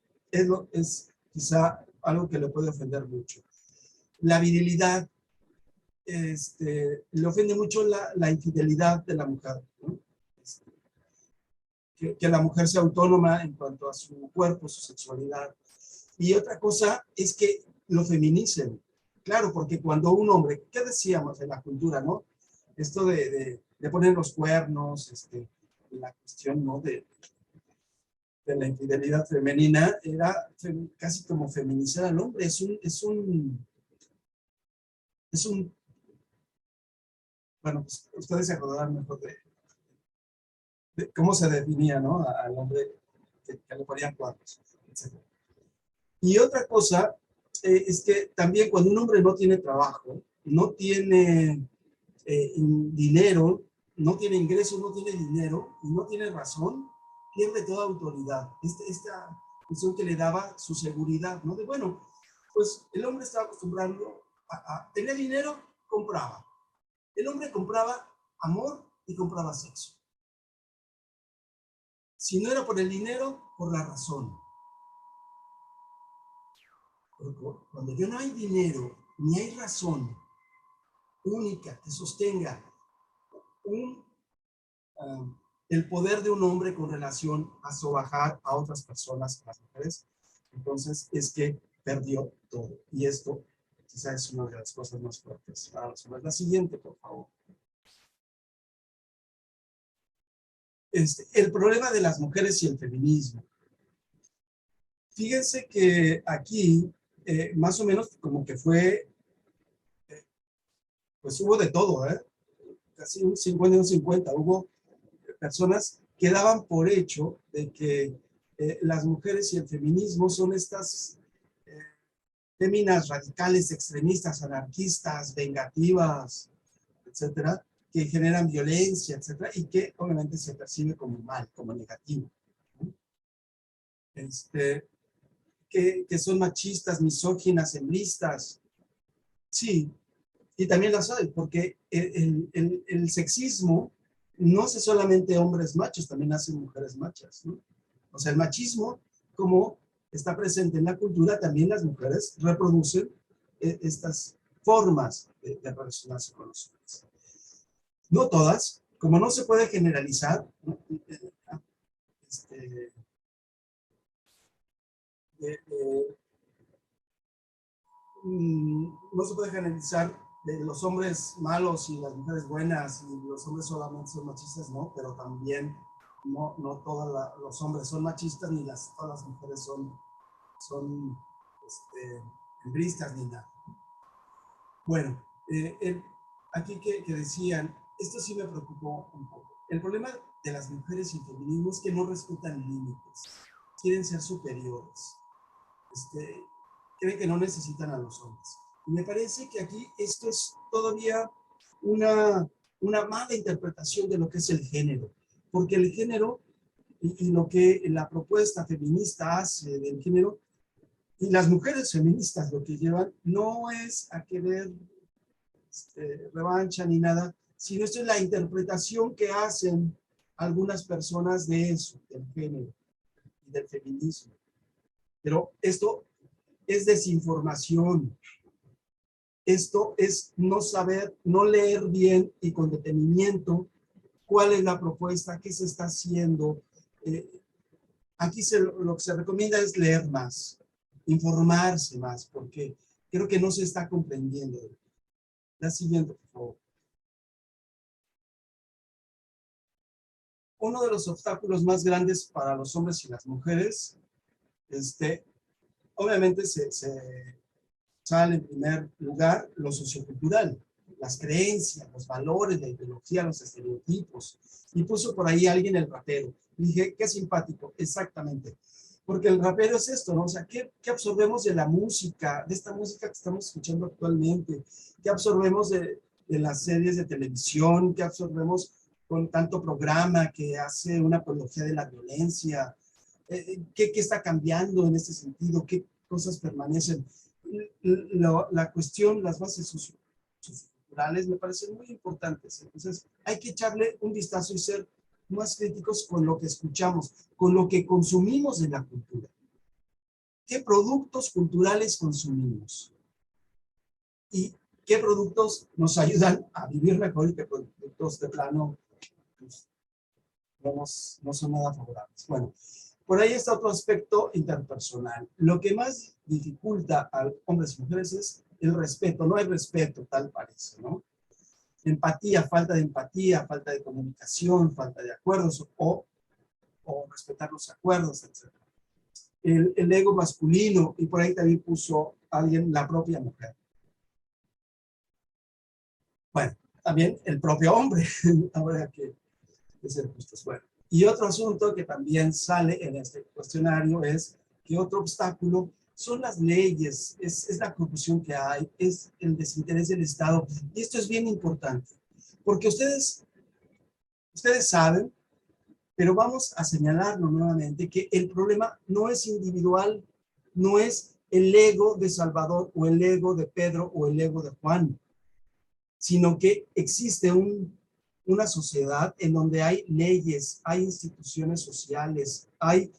es quizá algo que le puede ofender mucho. La virilidad, le ofende mucho la infidelidad de la mujer, ¿no? Que la mujer sea autónoma en cuanto a su cuerpo, su sexualidad. Y otra cosa es que lo feminicen. Claro, porque cuando un hombre, ¿qué decíamos de la cultura, no? Esto de poner los cuernos, la cuestión, ¿no? De la infidelidad femenina era casi como feminizar al hombre. Bueno, pues ustedes se acordarán mejor de cómo se definía, ¿no? Al hombre que le ponían cuernos, etc. Y otra cosa es que también cuando un hombre no tiene trabajo, no tiene dinero, no tiene ingresos, no tiene dinero y no tiene razón, pierde toda autoridad. Esta cuestión que le daba su seguridad, ¿no? De bueno, pues el hombre estaba acostumbrado a tener dinero, compraba. El hombre compraba amor y compraba sexo. Si no era por el dinero, por la razón. Cuando ya no hay dinero, ni hay razón única que sostenga el poder de un hombre con relación a sobajar a otras personas, a las mujeres, entonces es que perdió todo. Y esto quizás es una de las cosas más fuertes para los hombres. La siguiente, por favor. El problema de las mujeres y el feminismo. Fíjense que aquí, más o menos como que fue, pues hubo de todo, casi un 50 y un 50. Hubo personas que daban por hecho de que las mujeres y el feminismo son estas féminas radicales, extremistas, anarquistas, vengativas, etcétera, que generan violencia, etcétera, y que obviamente se percibe como mal, como negativo. Que son machistas, misóginas, hembristas. Sí, y también las hay, porque el sexismo no hace solamente hombres machos, también hace mujeres machas, ¿no? O sea, el machismo, como está presente en la cultura, también las mujeres reproducen estas formas de relacionarse con los hombres. No todas, como no se puede generalizar, ¿no? No se puede generalizar de los hombres malos y las mujeres buenas y los hombres solamente son machistas, no, pero también no todos los hombres son machistas ni todas las mujeres son hembristas ni nada. Bueno, aquí que decían, esto sí me preocupó un poco. El problema de las mujeres y el feminismo es que no respetan límites, quieren ser superiores, creen que no necesitan a los hombres. Y me parece que aquí esto es todavía una mala interpretación de lo que es el género, porque el género y lo que la propuesta feminista hace del género, y las mujeres feministas lo que llevan no es a querer revancha ni nada, sino esto es la interpretación que hacen algunas personas de eso, del género y del feminismo. Pero esto es desinformación. Esto es no saber, no leer bien y con detenimiento cuál es la propuesta, qué se está haciendo. Aquí lo que se recomienda es leer más, informarse más, porque creo que no se está comprendiendo. La siguiente, por favor. Uno de los obstáculos más grandes para los hombres y las mujeres, obviamente se sale en primer lugar lo sociocultural. las creencias, los valores, la ideología, los estereotipos. Y puso por ahí alguien el rapero. Y dije, qué simpático, exactamente. Porque el rapero es esto, ¿no? O sea, ¿qué absorbemos de la música, de esta música que estamos escuchando actualmente? ¿Qué absorbemos de las series de televisión? ¿Qué absorbemos con tanto programa que hace una apología de la violencia? ¿Qué está cambiando en este sentido? ¿Qué cosas permanecen? La cuestión, las bases socioculturales me parecen muy importantes. Entonces, hay que echarle un vistazo y ser más críticos con lo que escuchamos, con lo que consumimos de la cultura. ¿Qué productos culturales consumimos? ¿Y qué productos nos ayudan a vivir mejor y qué productos de plano pues, no son nada favorables? Bueno, por ahí está otro aspecto interpersonal. Lo que más dificulta a hombres y mujeres es el respeto. No hay respeto, tal parece, ¿no? Empatía, falta de comunicación, falta de acuerdos o respetar los acuerdos, etc. El ego masculino, y por ahí también puso alguien la propia mujer. Bueno, también el propio hombre, habrá que ser justos. Bueno, y otro asunto que también sale en este cuestionario es que otro obstáculo son las leyes, es la corrupción que hay, es el desinterés del Estado. Y esto es bien importante, porque ustedes saben, pero vamos a señalarlo nuevamente, que el problema no es individual, no es el ego de Salvador o el ego de Pedro o el ego de Juan, sino que existe una sociedad en donde hay leyes, hay instituciones sociales, hay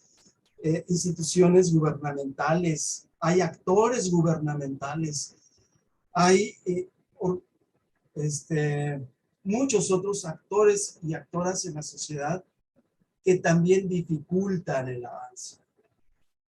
instituciones gubernamentales, hay actores gubernamentales, hay muchos otros actores y actoras en la sociedad que también dificultan el avance.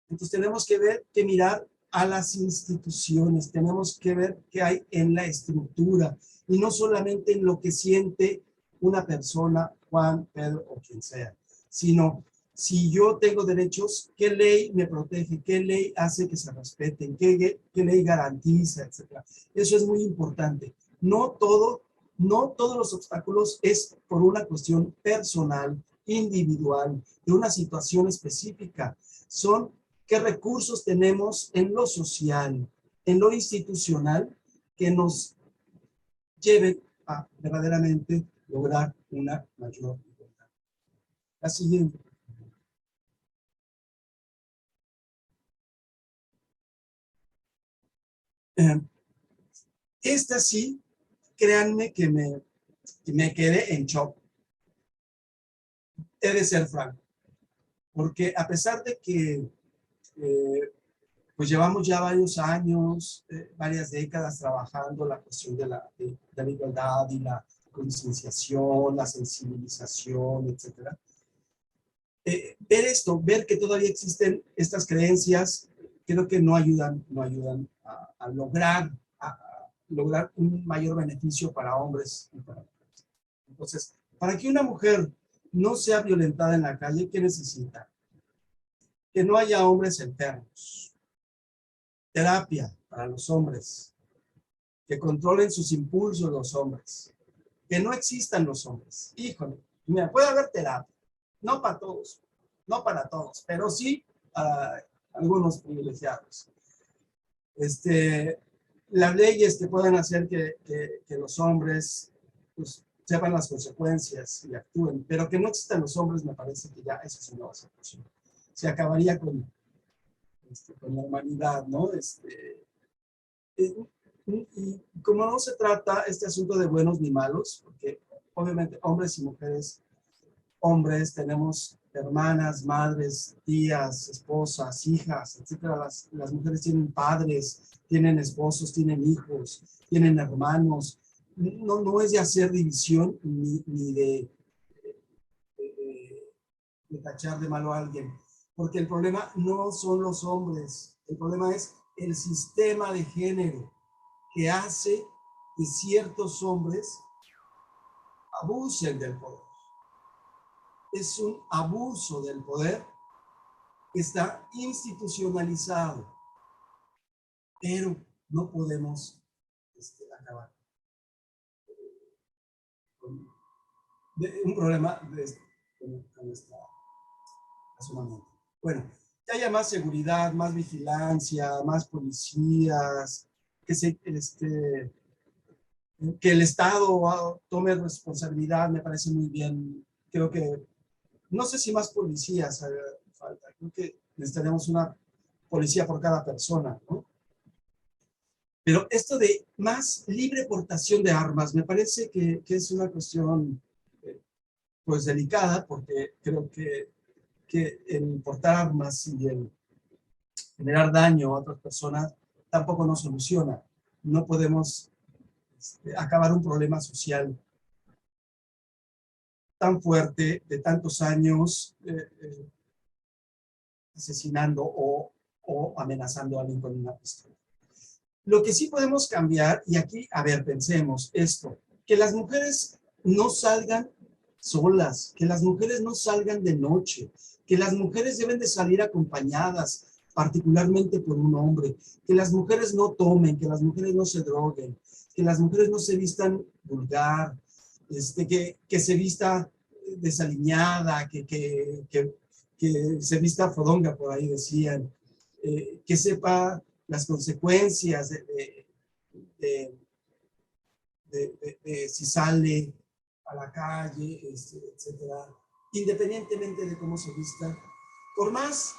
Entonces tenemos que ver, que mirar a las instituciones, tenemos que ver qué hay en la estructura y no solamente en lo que siente una persona, Juan, Pedro o quien sea, sino si yo tengo derechos, ¿qué ley me protege? ¿Qué ley hace que se respeten? ¿Qué ley garantiza? Etcétera. Eso es muy importante. No todos los obstáculos es por una cuestión personal, individual, de una situación específica. Son qué recursos tenemos en lo social, en lo institucional, que nos lleven a verdaderamente lograr una mayor igualdad. La siguiente. Esta sí, créanme que me quedé en shock. He de ser franco, porque a pesar de que pues llevamos ya varios años, varias décadas trabajando la cuestión de la igualdad y la concienciación, la sensibilización, etcétera. Ver esto, ver que todavía existen estas creencias, creo que no ayudan a lograr un mayor beneficio para hombres y para mujeres. Entonces, para que una mujer no sea violentada en la calle, ¿qué necesita? Que no haya hombres enfermos. Terapia para los hombres. Que controlen sus impulsos los hombres. Que no existan los hombres. Híjole, mira, puede haber terapia. No para todos, no para todos, pero sí para algunos privilegiados. Las leyes que puedan hacer que los hombres pues, sepan las consecuencias y actúen, pero que no existan los hombres, me parece que ya eso es una base posible. Se acabaría con la humanidad, ¿no? Y como no se trata este asunto de buenos ni malos, porque obviamente hombres y mujeres, hombres, tenemos hermanas, madres, tías, esposas, hijas, etcétera. Las mujeres tienen padres, tienen esposos, tienen hijos, tienen hermanos. No es de hacer división ni de tachar de malo a alguien, porque el problema no son los hombres, el problema es el sistema de género que hace que ciertos hombres abusen del poder. Es un abuso del poder que está institucionalizado, pero no podemos acabar. un problema con nuestra razonamiento. Bueno, que haya más seguridad, más vigilancia, más policías, que el Estado tome responsabilidad, me parece muy bien. Creo que, no sé si más policías falta, creo que necesitaríamos una policía por cada persona, ¿no? Pero esto de más libre portación de armas, me parece que es una cuestión pues delicada, porque creo que el portar armas y el generar daño a otras personas tampoco nos soluciona. No podemos acabar un problema social tan fuerte de tantos años asesinando o amenazando a alguien con una pistola. Lo que sí podemos cambiar, y aquí, a ver, pensemos esto, que las mujeres no salgan solas, que las mujeres no salgan de noche, que las mujeres deben de salir acompañadas, particularmente por un hombre, que las mujeres no tomen, que las mujeres no se droguen, que las mujeres no se vistan vulgar, que se vista desaliñada, que se vista fodonga, por ahí decían, que sepa las consecuencias de si sale a la calle, etcétera, independientemente de cómo se vista, por más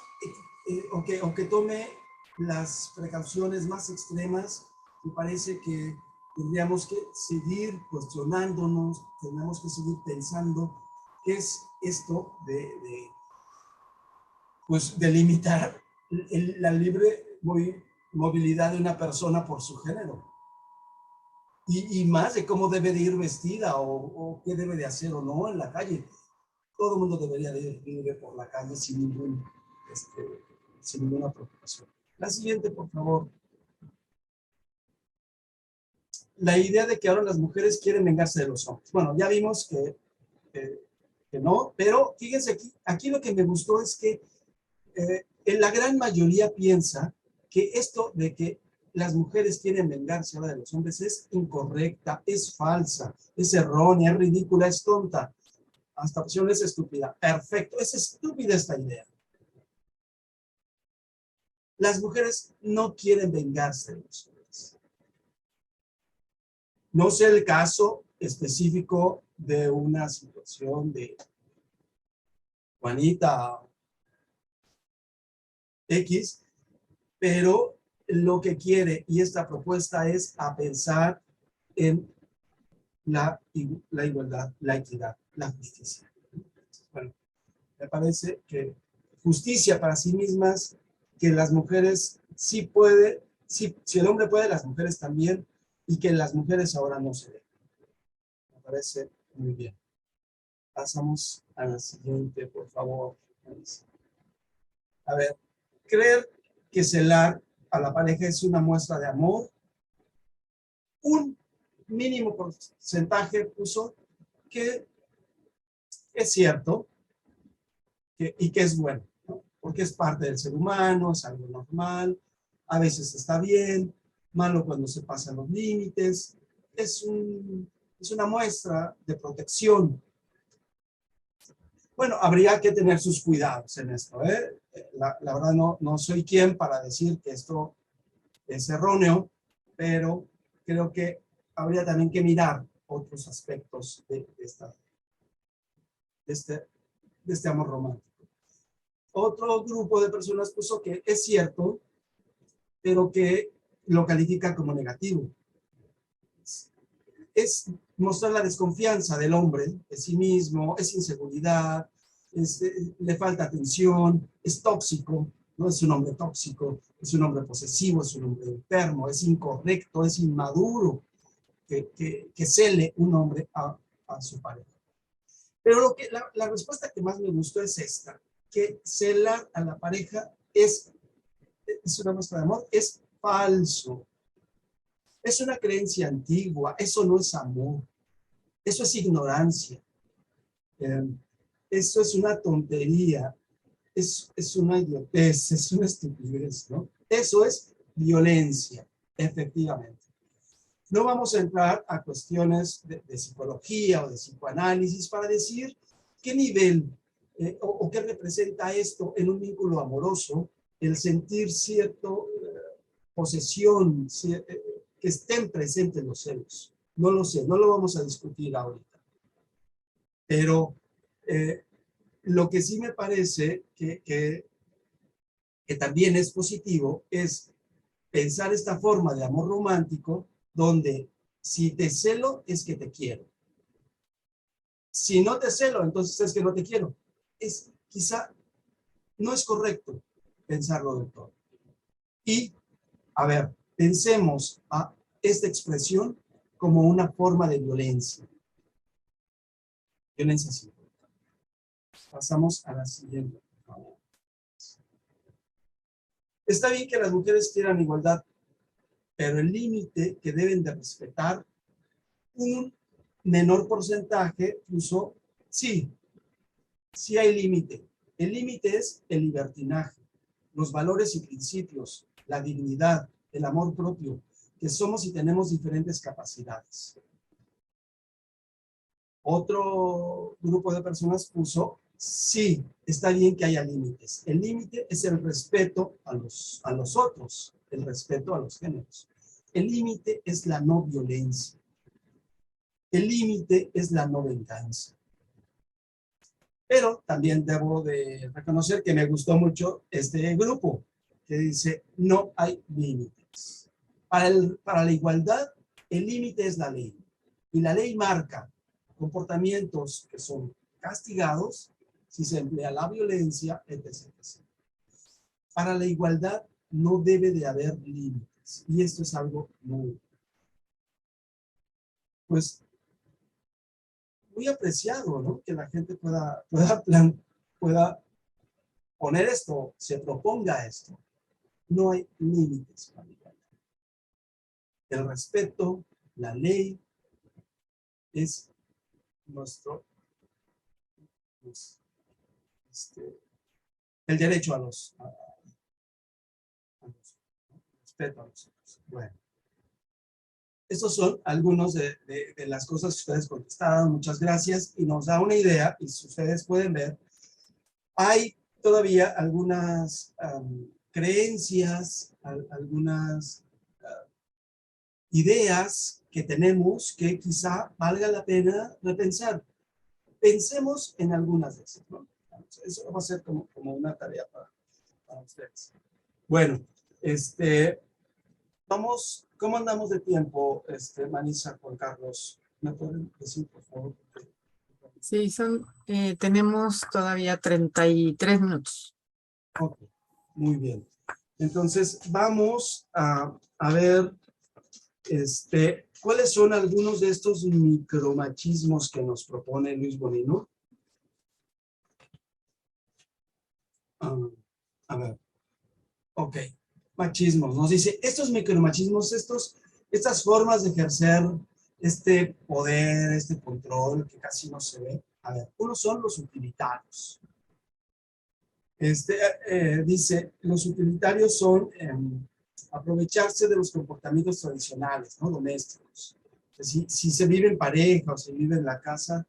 o que tome las precauciones más extremas, me parece que tendríamos que seguir cuestionándonos, tendríamos que seguir pensando qué es esto pues, de limitar la libre movilidad de una persona por su género. Y más de cómo debe de ir vestida o qué debe de hacer o no en la calle. Todo el mundo debería de ir por la calle sin ninguna preocupación. La siguiente, por favor. La idea de que ahora las mujeres quieren vengarse de los hombres. Bueno, ya vimos que no, pero fíjense aquí lo que me gustó es que la gran mayoría piensa que esto de que las mujeres quieren vengarse ahora de los hombres es incorrecta, es falsa, es errónea, es ridícula, es tonta. Hasta opción es estúpida. Perfecto, es estúpida esta idea. Las mujeres no quieren vengarse de los hombres. No sé el caso específico de una situación de Juanita X, pero lo que quiere y esta propuesta es a pensar en la igualdad, la equidad, la justicia. Bueno, me parece que justicia para sí mismas, que las mujeres sí puede, sí, si el hombre puede, las mujeres también, y que las mujeres ahora no se ven. Me parece muy bien. Pasamos a la siguiente, por favor. A ver, creer que celar a la pareja es una muestra de amor. Un mínimo porcentaje puso que es cierto y que es bueno, ¿no? Porque es parte del ser humano, es algo normal, a veces está bien, malo cuando se pasan los límites, es una muestra de protección. Bueno, habría que tener sus cuidados en esto, ¿eh? La verdad no soy quien para decir que esto es erróneo, pero creo que habría también que mirar otros aspectos de este amor romántico. Otro grupo de personas puso que es cierto, pero que lo califica como negativo. Es mostrar la desconfianza del hombre de sí mismo, es inseguridad, le falta atención, es tóxico, no es un hombre tóxico, es un hombre posesivo, es un hombre enfermo, es incorrecto, es inmaduro que cele un hombre a su pareja. Pero la respuesta que más me gustó es esta, que celar a la pareja es una muestra de amor, es falso. Es una creencia antigua, eso no es amor, eso es ignorancia, eso es una tontería, es una idiotez, es una estupidez, ¿no? Eso es violencia, efectivamente. No vamos a entrar a cuestiones de psicología o de psicoanálisis para decir qué nivel o qué representa esto en un vínculo amoroso, el sentir cierto posesión, que estén presentes los celos. No lo sé, no lo vamos a discutir ahorita. Pero lo que sí me parece que también es positivo es pensar esta forma de amor romántico donde si te celo es que te quiero. Si no te celo, entonces es que no te quiero. Quizá no es correcto pensarlo del todo. Y, a ver, pensemos a esta expresión como una forma de violencia. Violencia psicológica. Pasamos a la siguiente, por favor. Está bien que las mujeres quieran igualdad, pero el límite que deben de respetar un menor porcentaje puso, sí hay límite. El límite es el libertinaje, los valores y principios, la dignidad, el amor propio, que somos y tenemos diferentes capacidades. Otro grupo de personas puso, sí, está bien que haya límites. El límite es el respeto a los otros, el respeto a los géneros. El límite es la no violencia. El límite es la no venganza. Pero también debo de reconocer que me gustó mucho este grupo, que dice, no hay límites. Para la igualdad, el límite es la ley. Y la ley marca comportamientos que son castigados si se emplea la violencia, etc. Para la igualdad no debe de haber límites. Y esto es algo muy apreciado, ¿no? Que la gente pueda poner esto, se proponga esto. No hay límites para la igualdad. El respeto, la ley, es nuestro, el derecho a los respeto a los otros. Bueno, estos son algunos de las cosas que ustedes contestaron. Muchas gracias y nos da una idea, y si ustedes pueden ver, hay todavía algunas creencias, algunas ideas que tenemos que quizá valga la pena repensar. Pensemos en algunas de esas, ¿no? Eso va a ser como una tarea para ustedes. Bueno, vamos, ¿cómo andamos de tiempo, Manisa, Juan Carlos? ¿Me pueden decir, por favor? Sí, tenemos todavía 33 minutos. Ok, muy bien. Entonces, vamos a ver, ¿cuáles son algunos de estos micromachismos que nos propone Luis Bonino? A ver, ok, machismos. Nos dice, estos micromachismos, estas formas de ejercer este poder, este control que casi no se ve. A ver, unos son los utilitarios. Dice, los utilitarios son aprovecharse de los comportamientos tradicionales, ¿no? Domésticos. Si se vive en pareja o se vive en la casa,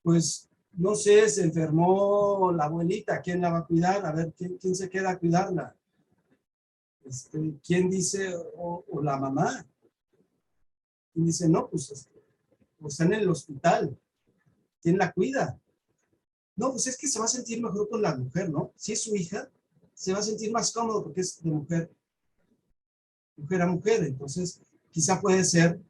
pues, no sé, se enfermó la abuelita, ¿quién la va a cuidar? A ver, ¿quién se queda a cuidarla? ¿Quién dice? O la mamá. ¿Quién dice? No, pues está en el hospital. ¿Quién la cuida? No, pues es que se va a sentir mejor con la mujer, ¿no? Si es su hija, se va a sentir más cómodo porque es de mujer a mujer. Entonces, quizá puede ser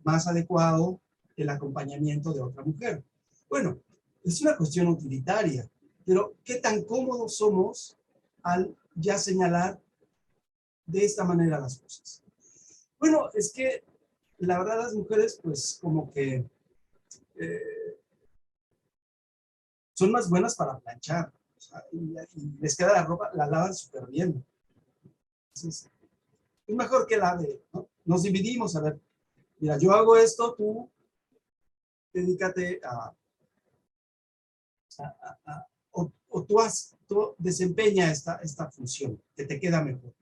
más adecuado el acompañamiento de otra mujer. Bueno, es una cuestión utilitaria, pero ¿qué tan cómodos somos al ya señalar de esta manera las cosas? Bueno, es que la verdad las mujeres pues como que son más buenas para planchar, o sea, y les queda la ropa, la lavan súper bien. Entonces, es mejor que lave, ¿no? Nos dividimos, a ver, mira, yo hago esto, tú dedícate o tú desempeña esta función, que te queda mejor.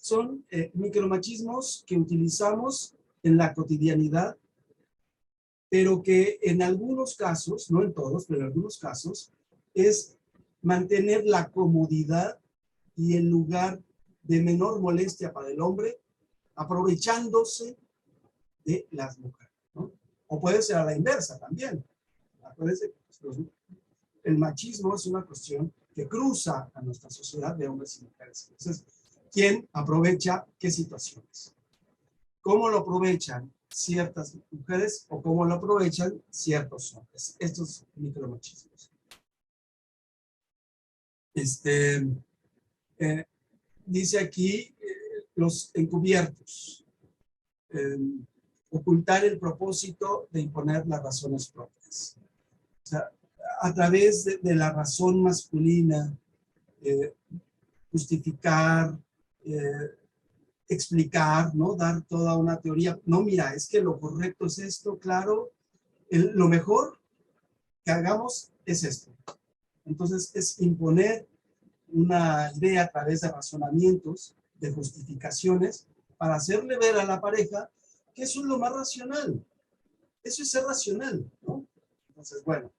son micromachismos que utilizamos en la cotidianidad, pero que en algunos casos, no en todos, pero en algunos casos, es mantener la comodidad y el lugar de menor molestia para el hombre, aprovechándose de las mujeres, ¿no? O puede ser a la inversa también. Acuérdense, el machismo es una cuestión que cruza a nuestra sociedad de hombres y mujeres. Entonces, ¿quién aprovecha qué situaciones? ¿Cómo lo aprovechan ciertas mujeres o cómo lo aprovechan ciertos hombres? Estos micromachismos. Dice aquí los encubiertos. Ocultar el propósito de imponer las razones propias. O sea, a través de la razón masculina, justificar, explicar, ¿no? Dar toda una teoría. No, mira, es que lo correcto es esto, claro. Lo mejor que hagamos es esto. Entonces, es imponer una idea a través de razonamientos, de justificaciones, para hacerle ver a la pareja que eso es lo más racional. Eso es ser racional, ¿no? Entonces, bueno,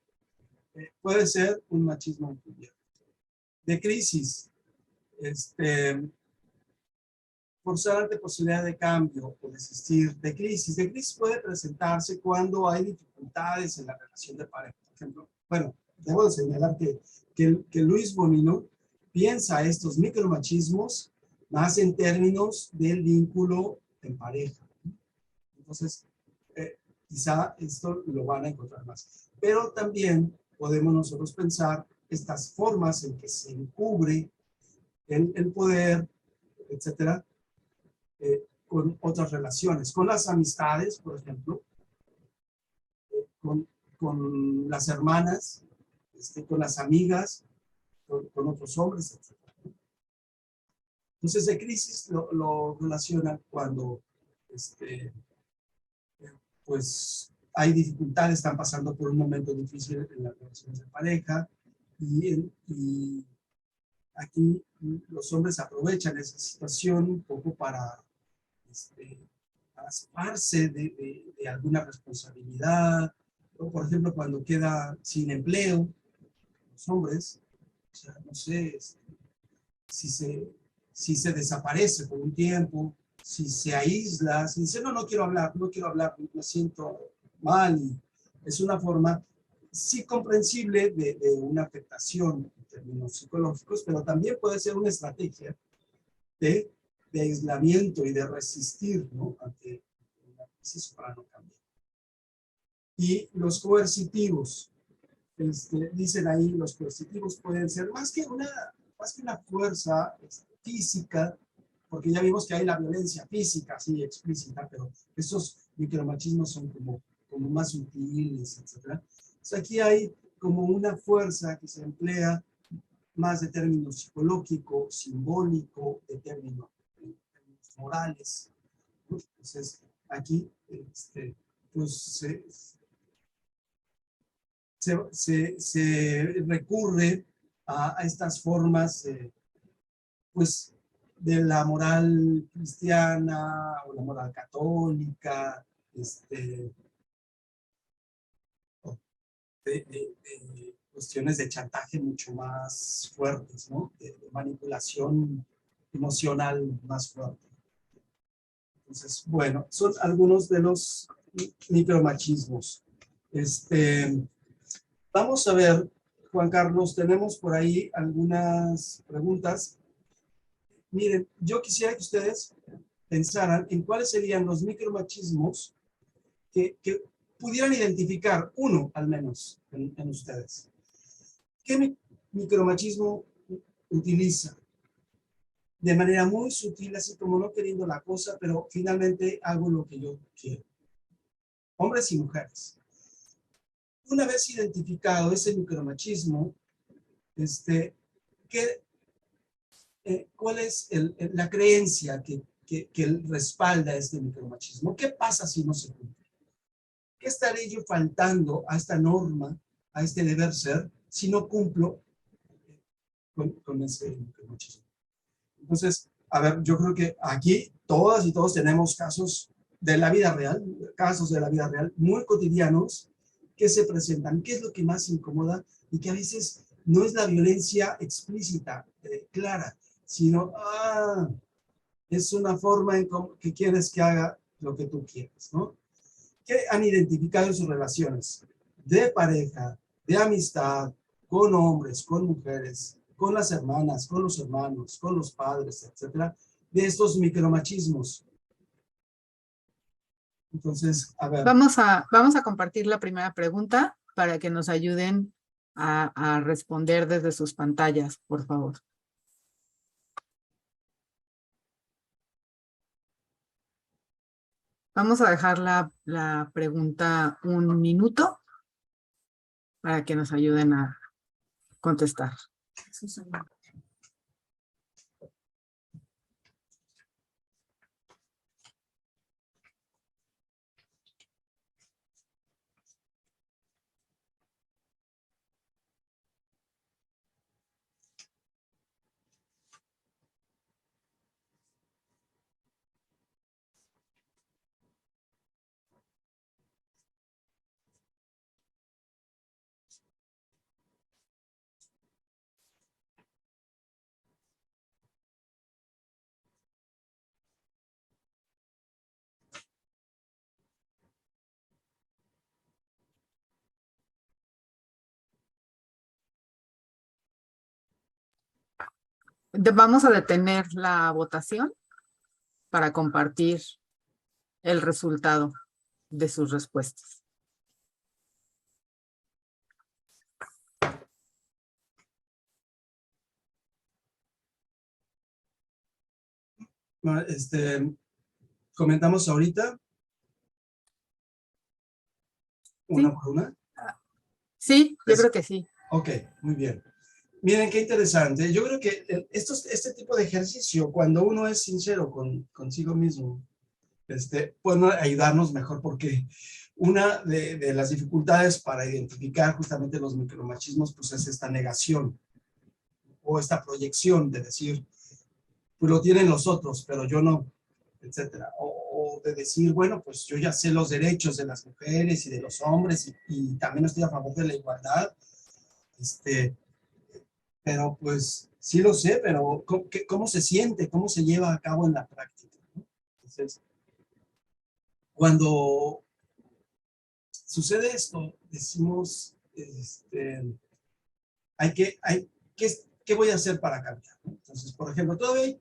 puede ser un machismo encubierto. De crisis, forzar ante posibilidad de cambio o desistir de crisis. De crisis puede presentarse cuando hay dificultades en la relación de pareja. Por ejemplo, bueno, debo de señalar que Luis Bonino piensa estos micromachismos más en términos del vínculo en pareja. Entonces, quizá esto lo van a encontrar más. Pero también podemos nosotros pensar estas formas en que se encubre el poder, etcétera, con otras relaciones, con las amistades, por ejemplo, con las hermanas, con las amigas, con otros hombres, etc. Entonces, de crisis lo relacionan cuando pues hay dificultades, están pasando por un momento difícil en las relaciones de pareja y aquí los hombres aprovechan esa situación un poco para zafarse de alguna responsabilidad, o por ejemplo cuando queda sin empleo, los hombres, o sea, no sé si se desaparece por un tiempo, si se aísla, si dice no quiero hablar, me siento mal, y es una forma sí comprensible de una afectación en términos psicológicos, pero también puede ser una estrategia de aislamiento y de resistir, ¿no? Ante una crisis para no cambiar. Y los coercitivos, dicen ahí, los coercitivos pueden ser más que una fuerza física, porque ya vimos que hay la violencia física, así explícita, pero estos micromachismos son como más sutiles, etc. Entonces aquí hay como una fuerza que se emplea más de término psicológico, simbólico, de términos morales. Entonces, aquí pues se recurre a estas formas pues de la moral cristiana o la moral católica, de cuestiones de chantaje mucho más fuertes, ¿no? De manipulación emocional más fuerte. Entonces, bueno, son algunos de los micromachismos. Vamos a ver, Juan Carlos, tenemos por ahí algunas preguntas. Miren, yo quisiera que ustedes pensaran en cuáles serían los micromachismos que pudieran identificar, uno al menos, en ustedes. ¿Qué micromachismo utiliza? De manera muy sutil, así como no queriendo la cosa, pero finalmente hago lo que yo quiero. Hombres y mujeres. Una vez identificado ese micromachismo, ¿cuál es la creencia que respalda este micromachismo? ¿Qué pasa si no se cumple? ¿Qué estaré yo faltando a esta norma, a este deber ser, si no cumplo con ese micromachismo? Entonces, a ver, yo creo que aquí todas y todos tenemos casos de la vida real, muy cotidianos que se presentan. ¿Qué es lo que más incomoda? Y que a veces no es la violencia explícita, clara, sino, es una forma en que quieres que haga lo que tú quieres, ¿no? ¿Qué han identificado en sus relaciones de pareja, de amistad, con hombres, con mujeres, con las hermanas, con los hermanos, con los padres, etcétera, de estos micromachismos? Entonces, a ver, Vamos a compartir la primera pregunta para que nos ayuden a responder desde sus pantallas, por favor. Vamos a dejar la pregunta un minuto para que nos ayuden a contestar. Vamos a detener la votación para compartir el resultado de sus respuestas. comentamos ahorita una ¿Sí? por una. Sí, yo creo que sí. Ok, muy bien. Miren qué interesante. Yo creo que este tipo de ejercicio, cuando uno es sincero consigo mismo, puede ayudarnos mejor, porque una de las dificultades para identificar justamente los micromachismos, pues es esta negación o esta proyección de decir, pues lo tienen los otros, pero yo no, etcétera. O de decir, bueno, pues yo ya sé los derechos de las mujeres y de los hombres y también estoy a favor de la igualdad, pero pues sí lo sé, pero ¿cómo se siente? ¿Cómo se lleva a cabo en la práctica? ¿No? Entonces, cuando sucede esto, decimos, ¿qué voy a hacer para cambiar? ¿No? Entonces, por ejemplo, todavía hay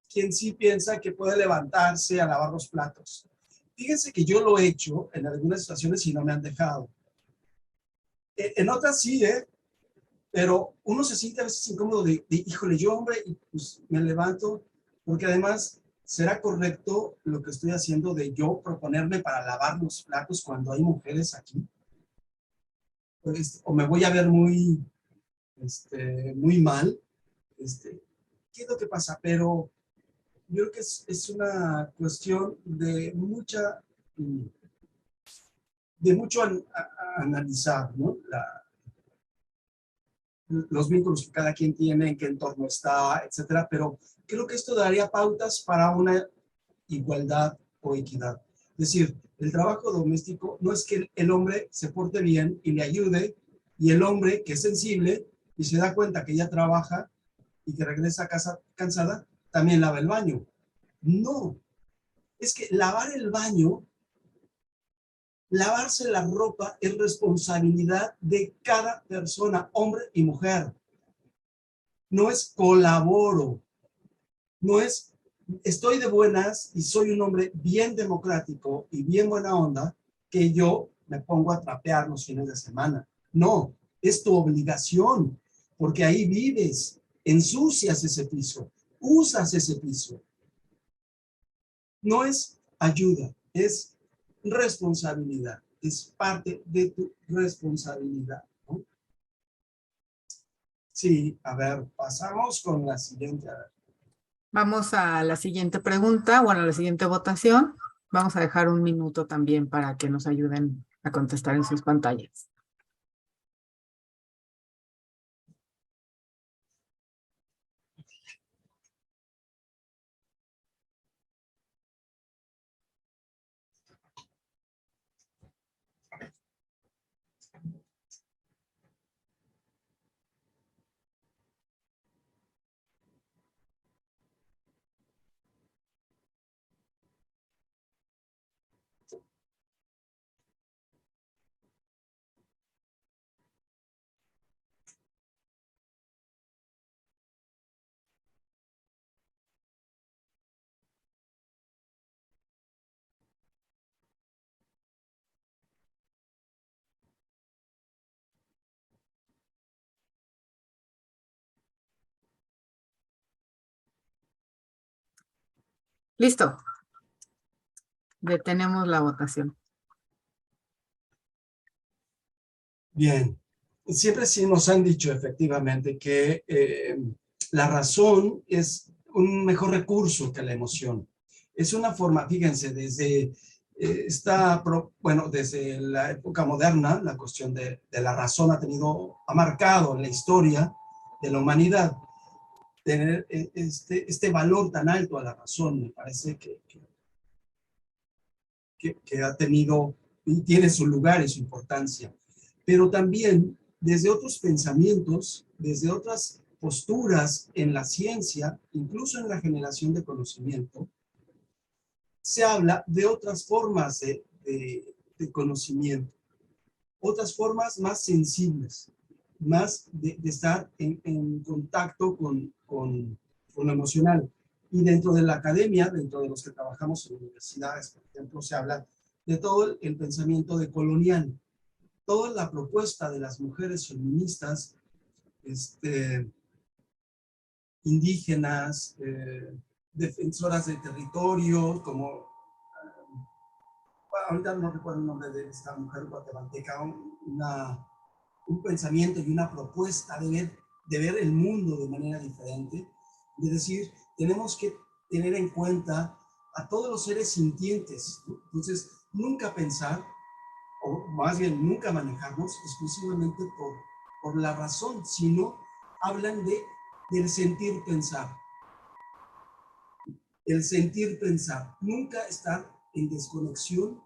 quien sí piensa que puede levantarse a lavar los platos. Fíjense que yo lo he hecho en algunas situaciones y no me han dejado. En otras sí, pero uno se siente a veces incómodo híjole, yo hombre, y pues me levanto, porque además, ¿será correcto lo que estoy haciendo de yo proponerme para lavar los platos cuando hay mujeres aquí? O me voy a ver muy mal. ¿Qué es lo que pasa? Pero yo creo que es una cuestión de mucho analizar, ¿no? Los vínculos que cada quien tiene, en qué entorno está, etcétera, pero creo que esto daría pautas para una igualdad o equidad. Es decir, el trabajo doméstico no es que el hombre se porte bien y le ayude, y el hombre que es sensible y se da cuenta que ella trabaja y que regresa a casa cansada, también lava el baño. No, es que lavar el baño, lavarse la ropa es responsabilidad de cada persona, hombre y mujer. No es colaboro, no es estoy de buenas y soy un hombre bien democrático y bien buena onda que yo me pongo a trapear los fines de semana. No, es tu obligación, porque ahí vives, ensucias ese piso, usas ese piso. No es ayuda, es responsabilidad, es parte de tu responsabilidad, ¿no? Sí, a ver, pasamos con la siguiente. A ver. Vamos a la siguiente pregunta, bueno, a la siguiente votación. Vamos a dejar un minuto también para que nos ayuden a contestar en sus pantallas. Listo. Detenemos la votación. Bien. Siempre sí nos han dicho efectivamente que la razón es un mejor recurso que la emoción. Es una forma, fíjense, desde desde la época moderna, la cuestión de la razón ha marcado en la historia de la humanidad. Tener este valor tan alto a la razón, me parece que ha tenido y tiene su lugar y su importancia. Pero también desde otros pensamientos, desde otras posturas en la ciencia, incluso en la generación de conocimiento, se habla de otras formas de conocimiento, otras formas más sensibles, más de estar en contacto con lo emocional. Y dentro de la academia, dentro de los que trabajamos en universidades, por ejemplo, se habla de todo el pensamiento decolonial, toda la propuesta de las mujeres feministas, indígenas, defensoras de territorio, como, ahorita no recuerdo el nombre de esta mujer guatemalteca, un pensamiento y una propuesta de ver el mundo de manera diferente, de decir, tenemos que tener en cuenta a todos los seres sintientes, ¿no? Entonces, nunca pensar, o más bien nunca manejarnos exclusivamente por la razón, sino hablan del sentir pensar. El sentir pensar, nunca estar en desconexión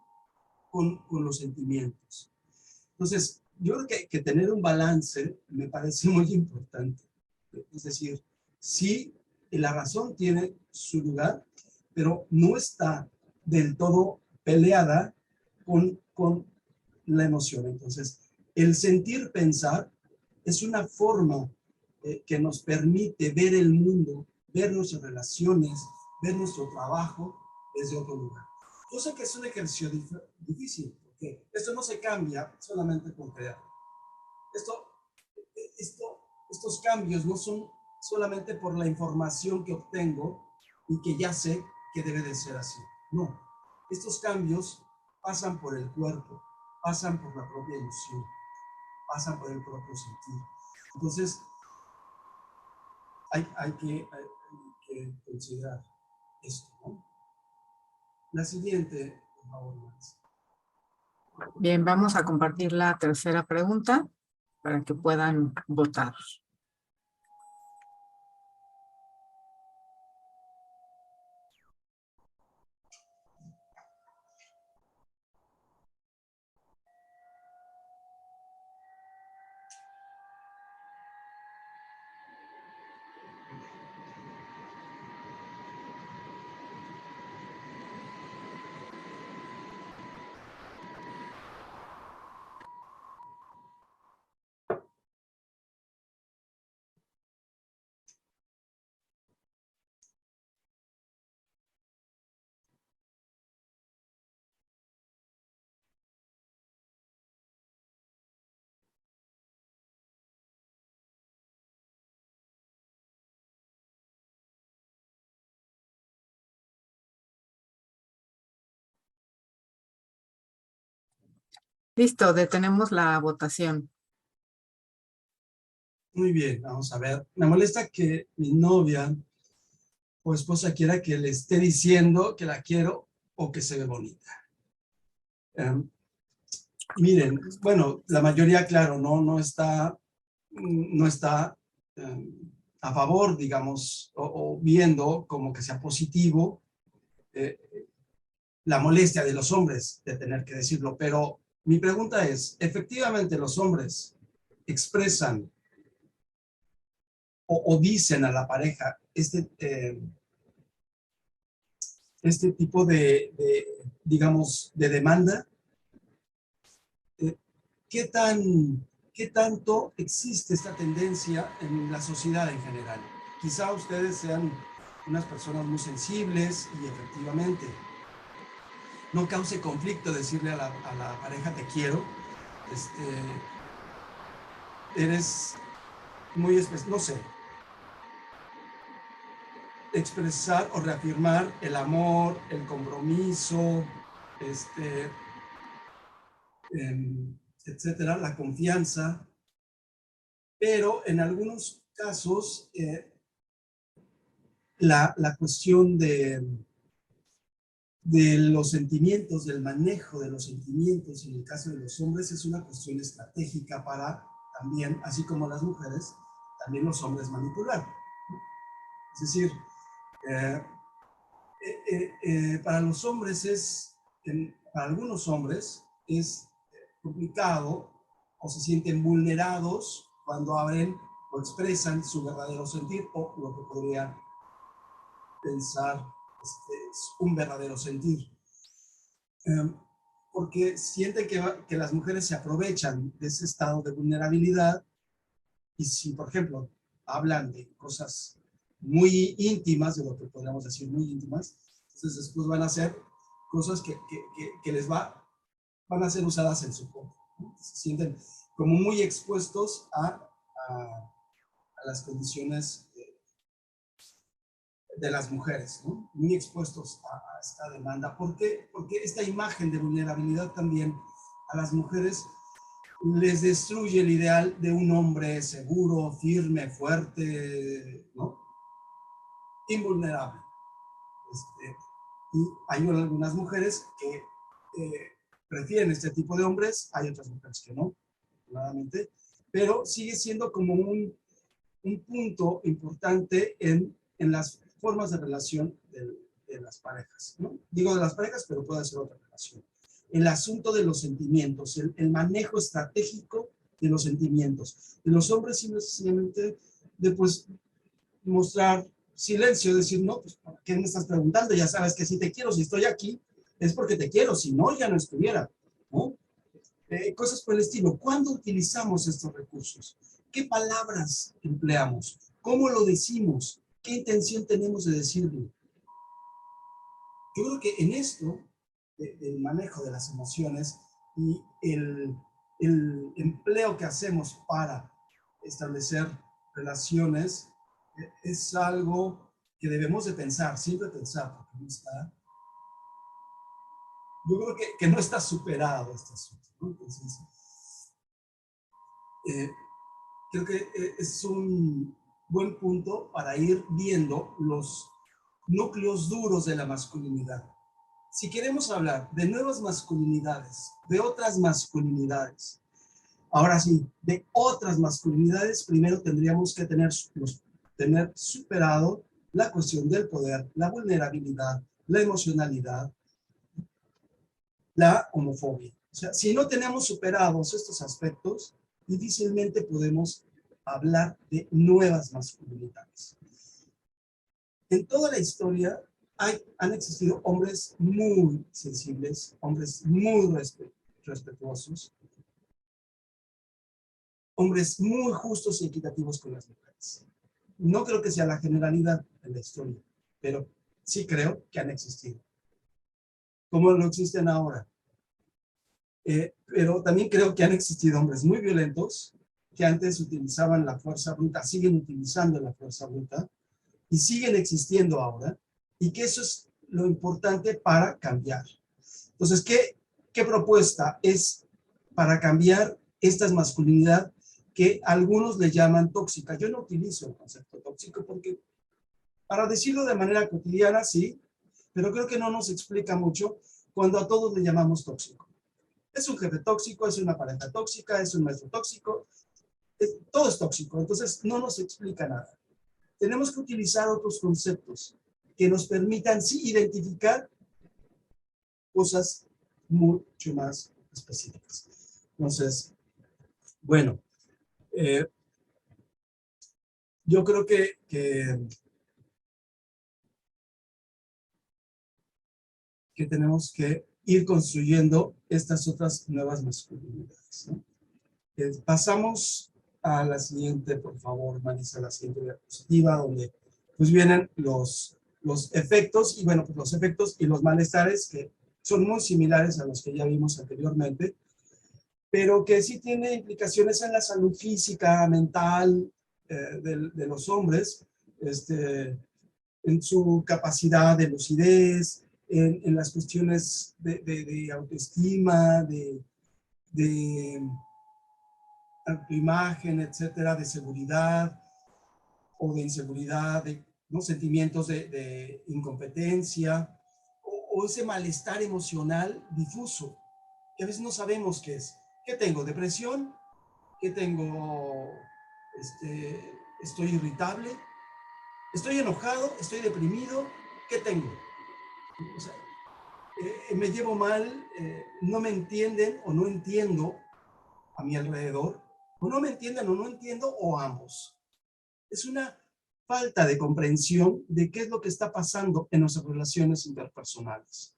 con los sentimientos. Entonces, yo creo que tener un balance me parece muy importante. Es decir, sí, la razón tiene su lugar, pero no está del todo peleada con la emoción. Entonces, el sentir pensar es una forma que nos permite ver el mundo, ver nuestras relaciones, ver nuestro trabajo desde otro lugar. Yo sé que es un ejercicio difícil, porque esto no se cambia solamente con crear. Estos cambios no son solamente por la información que obtengo y que ya sé que debe de ser así. No, estos cambios pasan por el cuerpo, pasan por la propia emoción, pasan por el propio sentir. Entonces, hay que considerar esto, ¿no? La siguiente, por favor, Max. Bien, vamos a compartir la tercera pregunta para que puedan votar. Listo, detenemos la votación. Muy bien, vamos a ver. Me molesta que mi novia o esposa quiera que le esté diciendo que la quiero o que se ve bonita. Miren, bueno, la mayoría, claro, no está a favor, digamos, o viendo como que sea positivo eh, la molestia de los hombres de tener que decirlo, pero mi pregunta es, ¿efectivamente los hombres expresan o dicen a la pareja este tipo digamos, de demanda? ¿Qué tanto existe esta tendencia en la sociedad en general? Quizá ustedes sean unas personas muy sensibles y efectivamente no cause conflicto decirle a la pareja te quiero, eres muy especial, no sé. expresar o reafirmar el amor, el compromiso, etcétera, la confianza, pero en algunos casos la cuestión de los sentimientos, del manejo de los sentimientos, en el caso de los hombres, es una cuestión estratégica para también, así como las mujeres, también los hombres manipular. Es decir, para los hombres para algunos hombres es complicado o se sienten vulnerados cuando abren o expresan su verdadero sentir o lo que podría pensar es un verdadero sentir. Porque sienten que las mujeres se aprovechan de ese estado de vulnerabilidad y si, por ejemplo, hablan de cosas muy íntimas, de lo que podríamos decir muy íntimas, entonces después van a hacer cosas que van a ser usadas en su contra, ¿no? Se sienten como muy expuestos a las condiciones de las mujeres, ¿no? Muy expuestos a esta demanda. ¿Por qué? Porque esta imagen de vulnerabilidad también a las mujeres les destruye el ideal de un hombre seguro, firme, fuerte, ¿no? Invulnerable. Y hay algunas mujeres que prefieren este tipo de hombres, hay otras mujeres que no, claramente, pero sigue siendo como un punto importante en las formas de relación de las parejas, ¿no? Digo de las parejas, pero puede ser otra relación. El asunto de los sentimientos, el manejo estratégico de los sentimientos. De los hombres simplemente de pues mostrar silencio, decir, no, pues ¿por qué me estás preguntando? Ya sabes que si te quiero, si estoy aquí, es porque te quiero, si no, ya no estuviera, ¿no? Cosas por el estilo. ¿Cuándo utilizamos estos recursos? ¿Qué palabras empleamos? ¿Cómo lo decimos? ¿Qué intención tenemos de decirlo? Yo creo que en esto, del manejo de las emociones y el empleo que hacemos para establecer relaciones, es algo que debemos de pensar, siempre pensar, porque no está, yo creo que no está superado este asunto, ¿no? Entonces, creo que es un buen punto para ir viendo los núcleos duros de la masculinidad. Si queremos hablar de nuevas masculinidades, de otras masculinidades, ahora sí, de otras masculinidades, primero tendríamos que tener superado la cuestión del poder, la vulnerabilidad, la emocionalidad, la homofobia. O sea, si no tenemos superados estos aspectos, difícilmente podemos hablar de nuevas masculinidades. En toda la historia han existido hombres muy sensibles, hombres muy respetuosos, hombres muy justos y equitativos con las mujeres. No creo que sea la generalidad en la historia, pero sí creo que han existido. Como lo existen ahora. Pero también creo que han existido hombres muy violentos que antes utilizaban la fuerza bruta, siguen utilizando la fuerza bruta y siguen existiendo ahora, y que eso es lo importante para cambiar. Entonces, ¿qué propuesta es para cambiar esta masculinidad que algunos le llaman tóxica? Yo no utilizo el concepto tóxico porque, para decirlo de manera cotidiana, sí, pero creo que no nos explica mucho cuando a todos le llamamos tóxico. Es un jefe tóxico, es una pareja tóxica, es un maestro tóxico, todo es tóxico, entonces no nos explica nada. Tenemos que utilizar otros conceptos que nos permitan sí identificar cosas mucho más específicas. Entonces, bueno, yo creo que tenemos que ir construyendo estas otras nuevas masculinidades, ¿no? Pasamos a la siguiente, por favor, Marisa, la siguiente diapositiva, donde pues vienen los efectos, y bueno, pues los efectos y los malestares que son muy similares a los que ya vimos anteriormente, pero que sí tiene implicaciones en la salud física, mental de los hombres, en su capacidad de lucidez, en las cuestiones de autoestima, de autoimagen, etcétera, de seguridad o de inseguridad, ¿no? Sentimientos de incompetencia o ese malestar emocional difuso que a veces no sabemos qué es. ¿Qué tengo? ¿Depresión? ¿Qué tengo? ¿Estoy irritable? ¿Estoy enojado? ¿Estoy deprimido? ¿Qué tengo? O sea, me llevo mal, no me entienden o no entiendo a mi alrededor, o no me entienden o no entiendo, o ambos. Es una falta de comprensión de qué es lo que está pasando en nuestras relaciones interpersonales.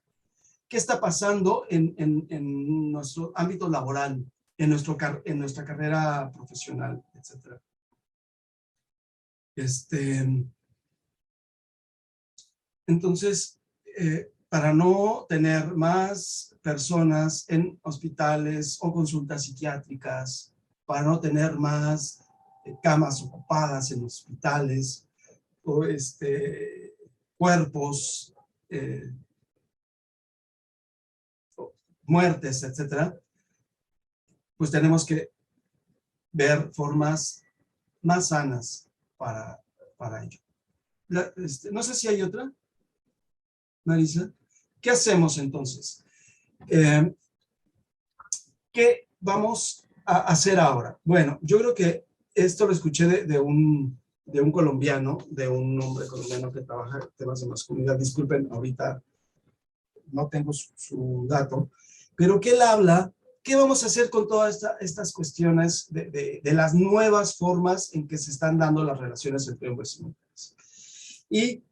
¿Qué está pasando en nuestro ámbito laboral, en nuestra carrera profesional, etcétera? Entonces, para no tener más personas en hospitales o consultas psiquiátricas, para no tener más camas ocupadas en hospitales o cuerpos, muertes, etcétera, pues tenemos que ver formas más sanas para ello. No sé si hay otra, Marisa. ¿Qué hacemos entonces? ¿Qué vamos a hacer ahora? Bueno, yo creo que esto lo escuché de un colombiano, de un hombre colombiano que trabaja en temas de masculinidad. Disculpen, ahorita no tengo su dato, pero que él habla, ¿qué vamos a hacer con todas estas cuestiones de las nuevas formas en que se están dando las relaciones entre hombres y mujeres? Y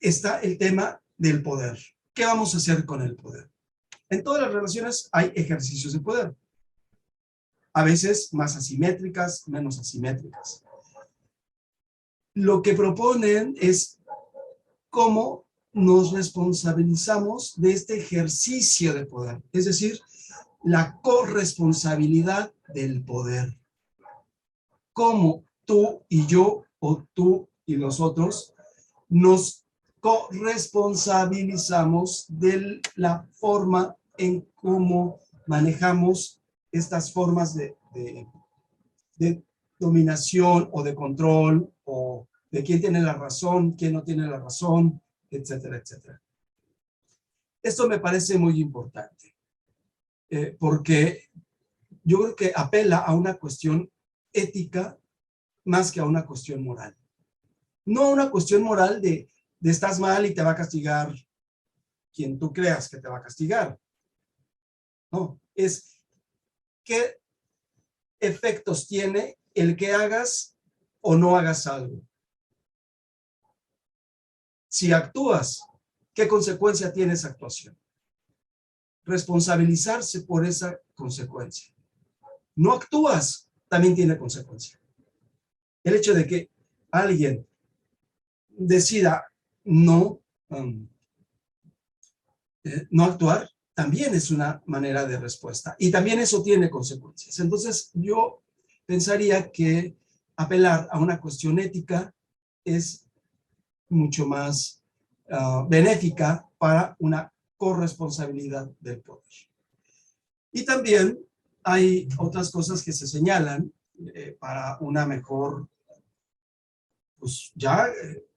está el tema del poder. ¿Qué vamos a hacer con el poder? En todas las relaciones hay ejercicios de poder. A veces más asimétricas, menos asimétricas. Lo que proponen es cómo nos responsabilizamos de este ejercicio de poder, es decir, la corresponsabilidad del poder. Cómo tú y yo, o tú y los otros, nos corresponsabilizamos de la forma en cómo manejamos estas formas de dominación o de control, o de quién tiene la razón, quién no tiene la razón, etcétera, etcétera. Esto me parece muy importante, porque yo creo que apela a una cuestión ética más que a una cuestión moral. No una cuestión moral de estás mal y te va a castigar quien tú creas que te va a castigar. No, es qué efectos tiene el que hagas o no hagas algo. Si actúas, ¿qué consecuencia tiene esa actuación? Responsabilizarse por esa consecuencia. No actúas, también tiene consecuencia. El hecho de que alguien decida no actuar, también es una manera de respuesta. Y también eso tiene consecuencias. Entonces, yo pensaría que apelar a una cuestión ética es mucho más benéfica para una corresponsabilidad del poder. Y también hay otras cosas que se señalan para una mejor, pues ya,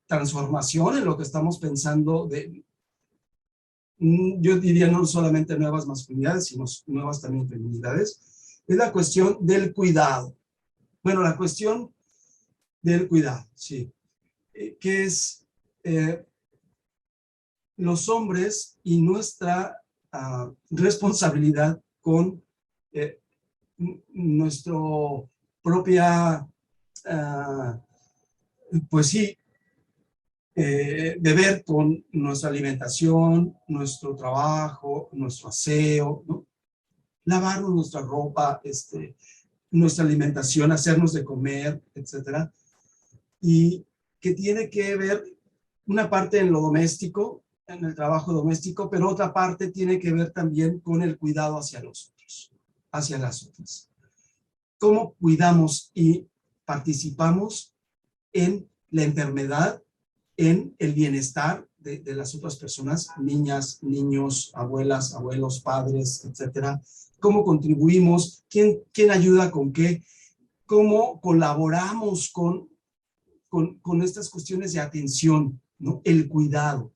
transformación en lo que estamos pensando yo diría no solamente nuevas masculinidades, sino nuevas también feminidades, es la cuestión del cuidado. Bueno, la cuestión del cuidado, sí, que es los hombres y nuestra responsabilidad con nuestro propia, pues sí, deber con nuestra alimentación, nuestro trabajo, nuestro aseo, ¿no? Lavarnos nuestra ropa, nuestra alimentación, hacernos de comer, etcétera. Y que tiene que ver una parte en lo doméstico, en el trabajo doméstico, pero otra parte tiene que ver también con el cuidado hacia los otros, hacia las otras. ¿Cómo cuidamos y participamos en la enfermedad en el bienestar de las otras personas, niñas, niños, abuelas, abuelos, padres, etcétera. ¿Cómo contribuimos? ¿Quién ayuda con qué? ¿Cómo colaboramos con estas cuestiones de atención, ¿no? El cuidado.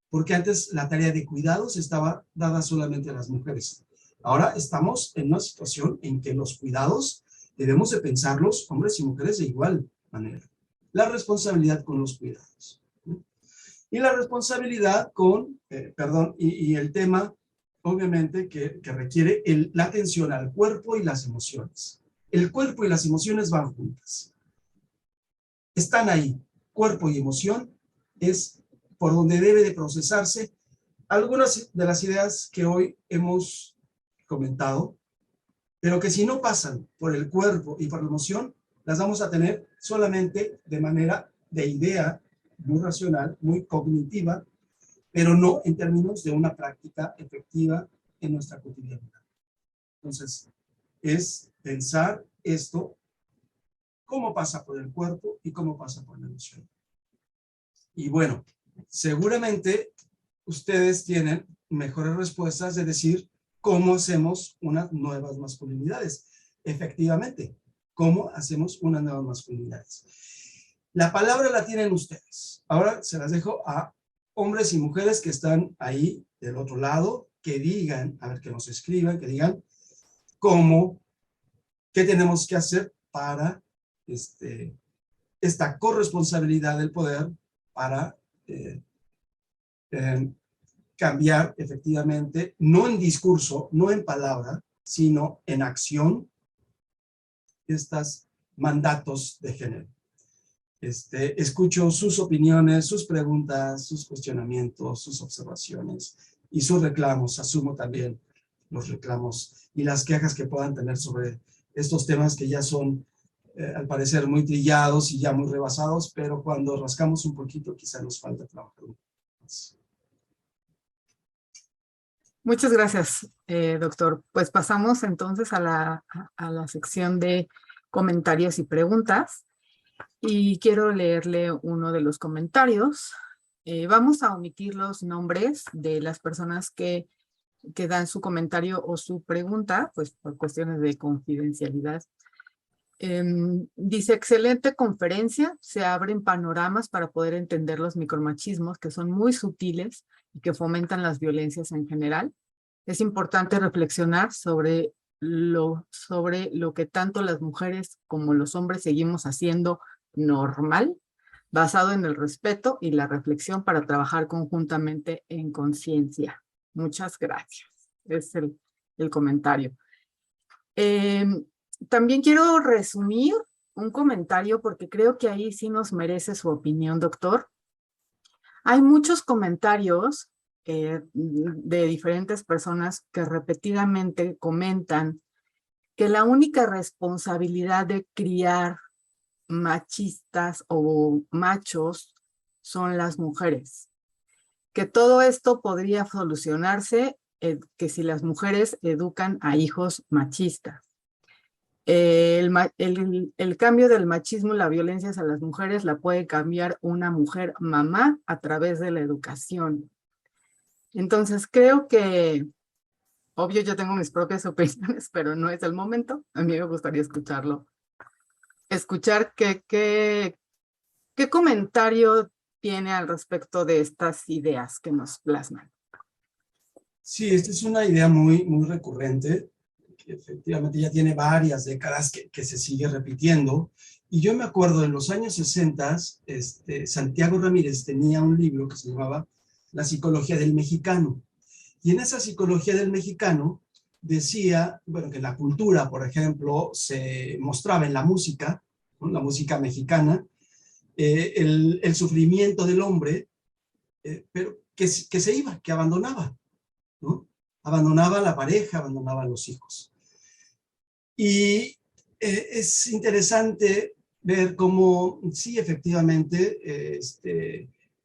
Porque antes la tarea de cuidados estaba dada solamente a las mujeres. Ahora estamos en una situación en que los cuidados debemos de pensarlos hombres y mujeres de igual manera. La responsabilidad con los cuidados, ¿no? Y la responsabilidad con, y el tema, obviamente, que requiere la atención al cuerpo y las emociones. El cuerpo y las emociones van juntas. Están ahí. Cuerpo y emoción es por donde debe de procesarse algunas de las ideas que hoy hemos comentado, pero que si no pasan por el cuerpo y por la emoción, las vamos a tener solamente de manera de idea, muy racional, muy cognitiva, pero no en términos de una práctica efectiva en nuestra cotidianidad. Entonces, es pensar esto, cómo pasa por el cuerpo y cómo pasa por la emoción. Y bueno, seguramente ustedes tienen mejores respuestas de decir cómo hacemos unas nuevas masculinidades. Efectivamente, ¿cómo hacemos unas nuevas masculinidades? La palabra la tienen ustedes. Ahora se las dejo a hombres y mujeres que están ahí del otro lado, que digan, a ver, que nos escriban, que digan cómo, qué tenemos que hacer para esta corresponsabilidad del poder para cambiar efectivamente, no en discurso, no en palabra, sino en acción, estos mandatos de género. Escucho sus opiniones, sus preguntas, sus cuestionamientos, sus observaciones y sus reclamos. Asumo también los reclamos y las quejas que puedan tener sobre estos temas que ya son, al parecer, muy trillados y ya muy rebasados, pero cuando rascamos un poquito quizá nos falta trabajar un poco más. Muchas gracias, doctor. Pues pasamos entonces a la sección de comentarios y preguntas. Y quiero leerle uno de los comentarios. Vamos a omitir los nombres de las personas que dan su comentario o su pregunta, pues por cuestiones de confidencialidad. Dice, excelente conferencia, se abren panoramas para poder entender los micromachismos que son muy sutiles y que fomentan las violencias en general. Es importante reflexionar sobre lo que tanto las mujeres como los hombres seguimos haciendo normal, basado en el respeto y la reflexión para trabajar conjuntamente en conciencia. Muchas gracias. Es el comentario. También quiero resumir un comentario porque creo que ahí sí nos merece su opinión, doctor. Hay muchos comentarios de diferentes personas que repetidamente comentan que la única responsabilidad de criar machistas o machos son las mujeres. Que todo esto podría solucionarse que si las mujeres educan a hijos machistas. El cambio del machismo y la violencia hacia las mujeres la puede cambiar una mujer mamá a través de la educación. Entonces creo que, obvio yo tengo mis propias opiniones, pero no es el momento. A mí me gustaría escucharlo. Escuchar qué comentario tiene al respecto de estas ideas que nos plasman. Sí, esta es una idea muy, muy recurrente, que efectivamente ya tiene varias décadas que se sigue repitiendo. Y yo me acuerdo en los años 60, Santiago Ramírez tenía un libro que se llamaba La psicología del mexicano. Y en esa psicología del mexicano decía, bueno, que la cultura, por ejemplo, se mostraba en la música, ¿no? La música mexicana, el sufrimiento del hombre, pero que se iba, que abandonaba, ¿no? Abandonaba a la pareja, abandonaba a los hijos. Y es interesante ver cómo, sí, efectivamente,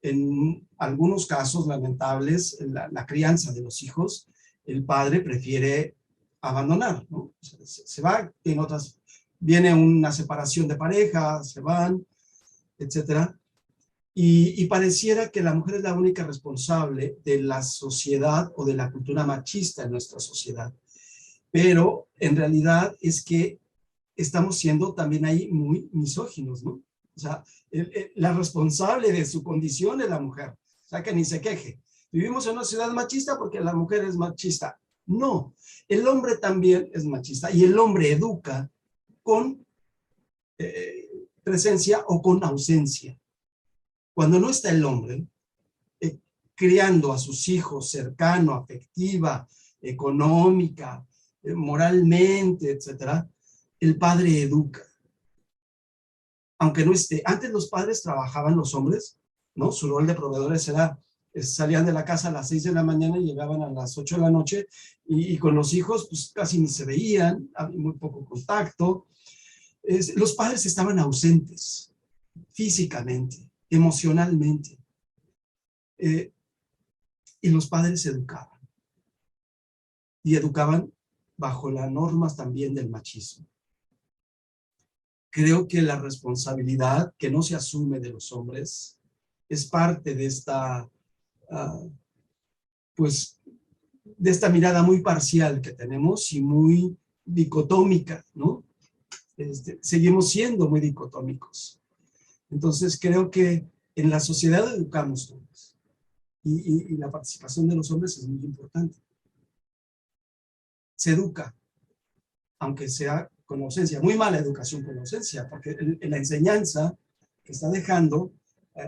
en algunos casos lamentables, la crianza de los hijos, el padre prefiere abandonar, ¿no? Se va, en otras, viene una separación de pareja, se van, etcétera. y pareciera que la mujer es la única responsable de la sociedad o de la cultura machista en nuestra sociedad. Pero en realidad es que estamos siendo también ahí muy misóginos, ¿no? O sea, la responsable de su condición es la mujer. O sea, que ni se queje. Vivimos en una sociedad machista porque la mujer es machista. No, el hombre también es machista y el hombre educa con presencia o con ausencia. Cuando no está el hombre criando a sus hijos cercano, afectiva, económica, moralmente, etcétera, el padre educa. Aunque no esté, antes los padres trabajaban, los hombres, ¿no? Su rol de proveedores era, salían de la casa a las 6 de la mañana y llegaban a las 8 de la noche y con los hijos pues casi ni se veían, había muy poco contacto. Los padres estaban ausentes físicamente, emocionalmente, y los padres educaban. Y educaban bajo las normas también del machismo. Creo que la responsabilidad que no se asume de los hombres es parte de esta, pues, de esta mirada muy parcial que tenemos y muy dicotómica, ¿no? Seguimos siendo muy dicotómicos. Entonces creo que en la sociedad educamos todos y la participación de los hombres es muy importante. Se educa, aunque sea con ausencia, muy mala educación con ausencia, porque la enseñanza que está dejando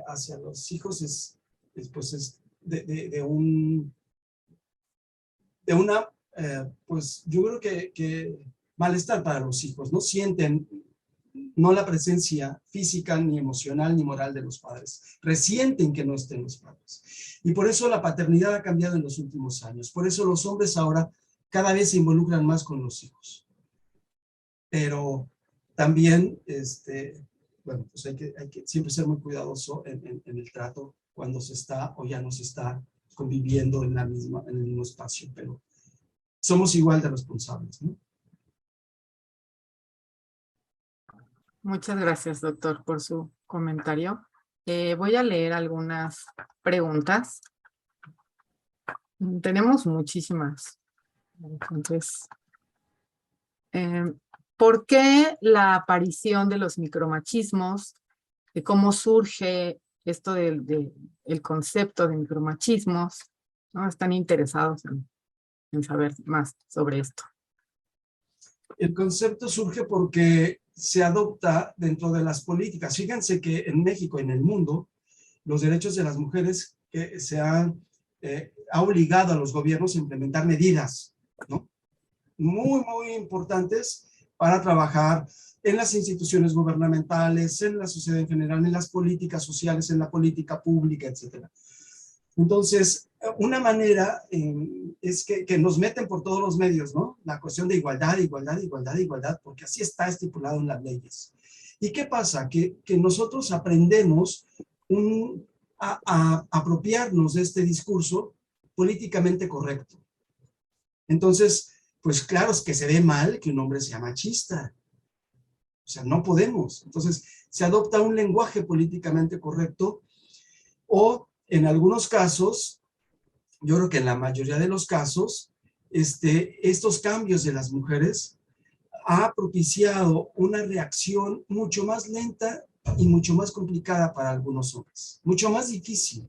hacia los hijos es de una, pues yo creo que malestar para los hijos, no sienten no la presencia física, ni emocional, ni moral de los padres, resienten que no estén los padres. Y por eso la paternidad ha cambiado en los últimos años, por eso los hombres ahora cada vez se involucran más con los hijos. Pero también, bueno, pues hay que siempre ser muy cuidadoso en el trato cuando se está o ya no se está conviviendo en el mismo espacio, pero somos igual de responsables, ¿no? Muchas gracias, doctor, por su comentario. Voy a leer algunas preguntas. Tenemos muchísimas. Entonces, ¿por qué la aparición de los micromachismos? De cómo surge esto del concepto de micromachismos, ¿no? Están interesados en saber más sobre esto. El concepto surge porque se adopta dentro de las políticas. Fíjense que en México, en el mundo, los derechos de las mujeres ha obligado a los gobiernos a implementar medidas, ¿no? Muy importantes para trabajar en las instituciones gubernamentales, en la sociedad en general, en las políticas sociales, en la política pública, etcétera. Entonces, una manera es que nos meten por todos los medios, ¿no? La cuestión de igualdad, porque así está estipulado en las leyes. ¿Y qué pasa? Que nosotros aprendemos a apropiarnos de este discurso políticamente correcto. Entonces, pues claro, es que se ve mal que un hombre sea machista. O sea, no podemos. Entonces, se adopta un lenguaje políticamente correcto o en algunos casos, yo creo que en la mayoría de los casos, estos cambios de las mujeres ha propiciado una reacción mucho más lenta y mucho más complicada para algunos hombres, mucho más difícil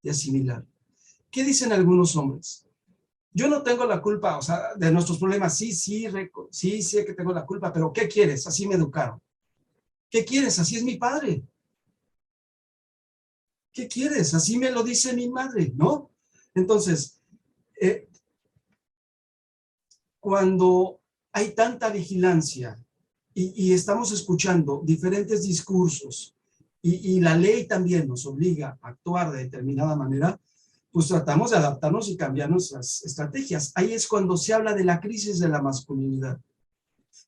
de asimilar. ¿Qué dicen algunos hombres? Yo no tengo la culpa, o sea, de nuestros problemas, sí sé que tengo la culpa, pero ¿qué quieres? Así me educaron. ¿Qué quieres? Así es mi padre. ¿Qué quieres? Así me lo dice mi madre, ¿no? Entonces, cuando hay tanta vigilancia y estamos escuchando diferentes discursos y la ley también nos obliga a actuar de determinada manera, pues tratamos de adaptarnos y cambiar nuestras estrategias. Ahí es cuando se habla de la crisis de la masculinidad,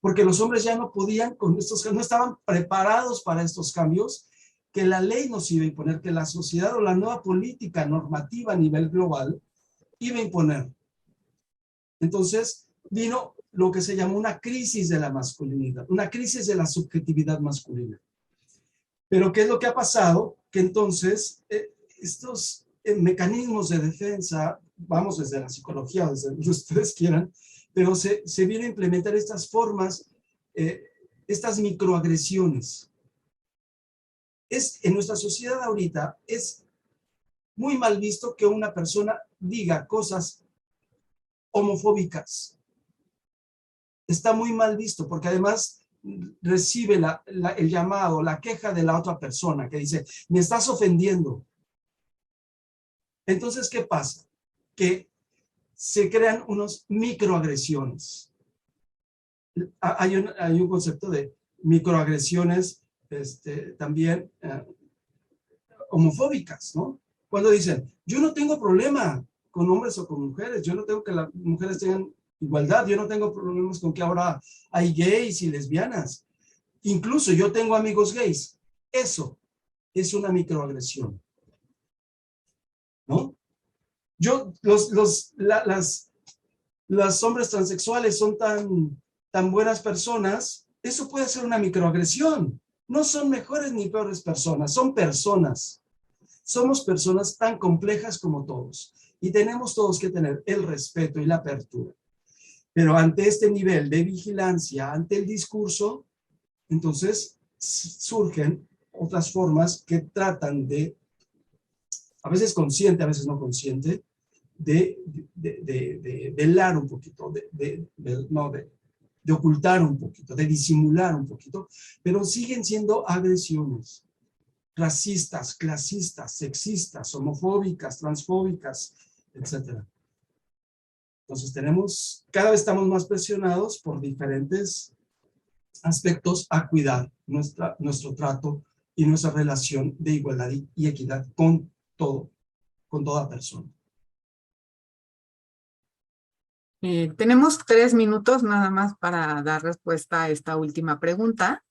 porque los hombres ya no podían no estaban preparados para estos cambios que la ley nos iba a imponer, que la sociedad o la nueva política normativa a nivel global iba a imponer. Entonces vino lo que se llamó una crisis de la masculinidad, una crisis de la subjetividad masculina. Pero ¿qué es lo que ha pasado? que entonces estos mecanismos de defensa, vamos desde la psicología, desde lo que ustedes quieran, pero se vienen a implementar estas formas, estas microagresiones. En nuestra sociedad ahorita es muy mal visto que una persona diga cosas homofóbicas. Está muy mal visto porque además recibe el llamado, la queja de la otra persona que dice, me estás ofendiendo. Entonces, ¿qué pasa? Que se crean unos microagresiones. Hay un concepto de microagresiones también homofóbicas, ¿no? Cuando dicen, yo no tengo problema con hombres o con mujeres, yo no tengo que las mujeres tengan igualdad, yo no tengo problemas con que ahora hay gays y lesbianas, incluso yo tengo amigos gays. Eso es una microagresión, ¿no? Las hombres transexuales son tan buenas personas, eso puede ser una microagresión. No son mejores ni peores personas, son personas. Somos personas tan complejas como todos y tenemos todos que tener el respeto y la apertura. Pero ante este nivel de vigilancia, ante el discurso, entonces surgen otras formas que tratan de, a veces consciente, a veces no consciente, de velar un poquito, de ocultar un poquito, de disimular un poquito, pero siguen siendo agresiones racistas, clasistas, sexistas, homofóbicas, transfóbicas, etc. Entonces cada vez estamos más presionados por diferentes aspectos a cuidar nuestro trato y nuestra relación de igualdad y equidad con toda persona. Tenemos 3 minutos nada más para dar respuesta a esta última pregunta,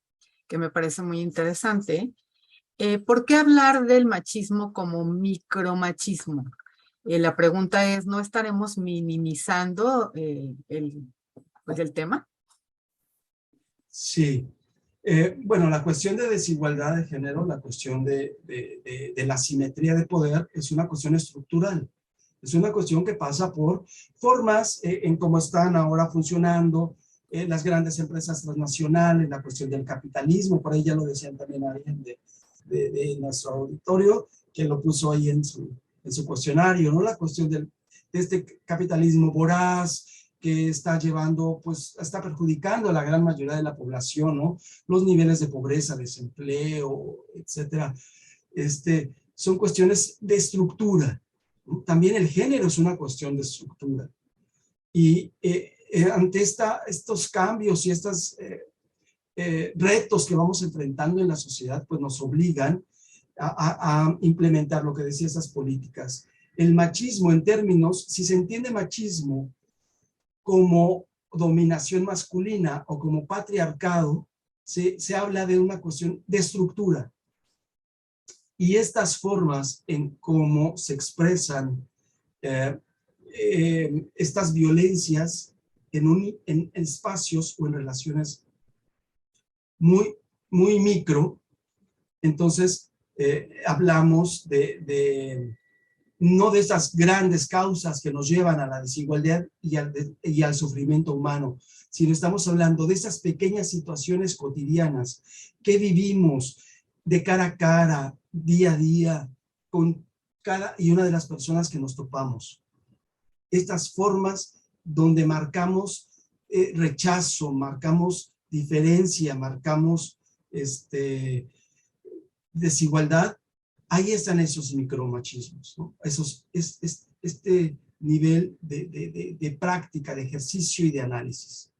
que me parece muy interesante. ¿Por qué hablar del machismo como micromachismo? La pregunta es, ¿no estaremos minimizando el tema? Sí. Bueno, la cuestión de desigualdad de género, la cuestión de la asimetría de poder es una cuestión estructural. Es una cuestión que pasa por formas en cómo están ahora funcionando las grandes empresas transnacionales, la cuestión del capitalismo, por ahí ya lo decían también alguien de nuestro auditorio, que lo puso ahí en su cuestionario, ¿no? La cuestión de este capitalismo voraz que está llevando, pues, está perjudicando a la gran mayoría de la población, ¿no? Los niveles de pobreza, desempleo, etcétera. Son cuestiones de estructura. También el género es una cuestión de estructura. Y ante estos cambios y estos retos que vamos enfrentando en la sociedad, pues nos obligan a implementar lo que decía esas políticas. El machismo en términos, si se entiende machismo como dominación masculina o como patriarcado, se habla de una cuestión de estructura. Y estas formas en cómo se expresan estas violencias en espacios o en relaciones muy, muy micro, entonces hablamos no de esas grandes causas que nos llevan a la desigualdad y al sufrimiento humano, sino estamos hablando de esas pequeñas situaciones cotidianas que vivimos de cara a cara, día a día, con cada y una de las personas que nos topamos. Estas formas donde marcamos rechazo, marcamos diferencia, marcamos desigualdad, ahí están esos micromachismos, ¿no? Este nivel de práctica, de ejercicio y de análisis.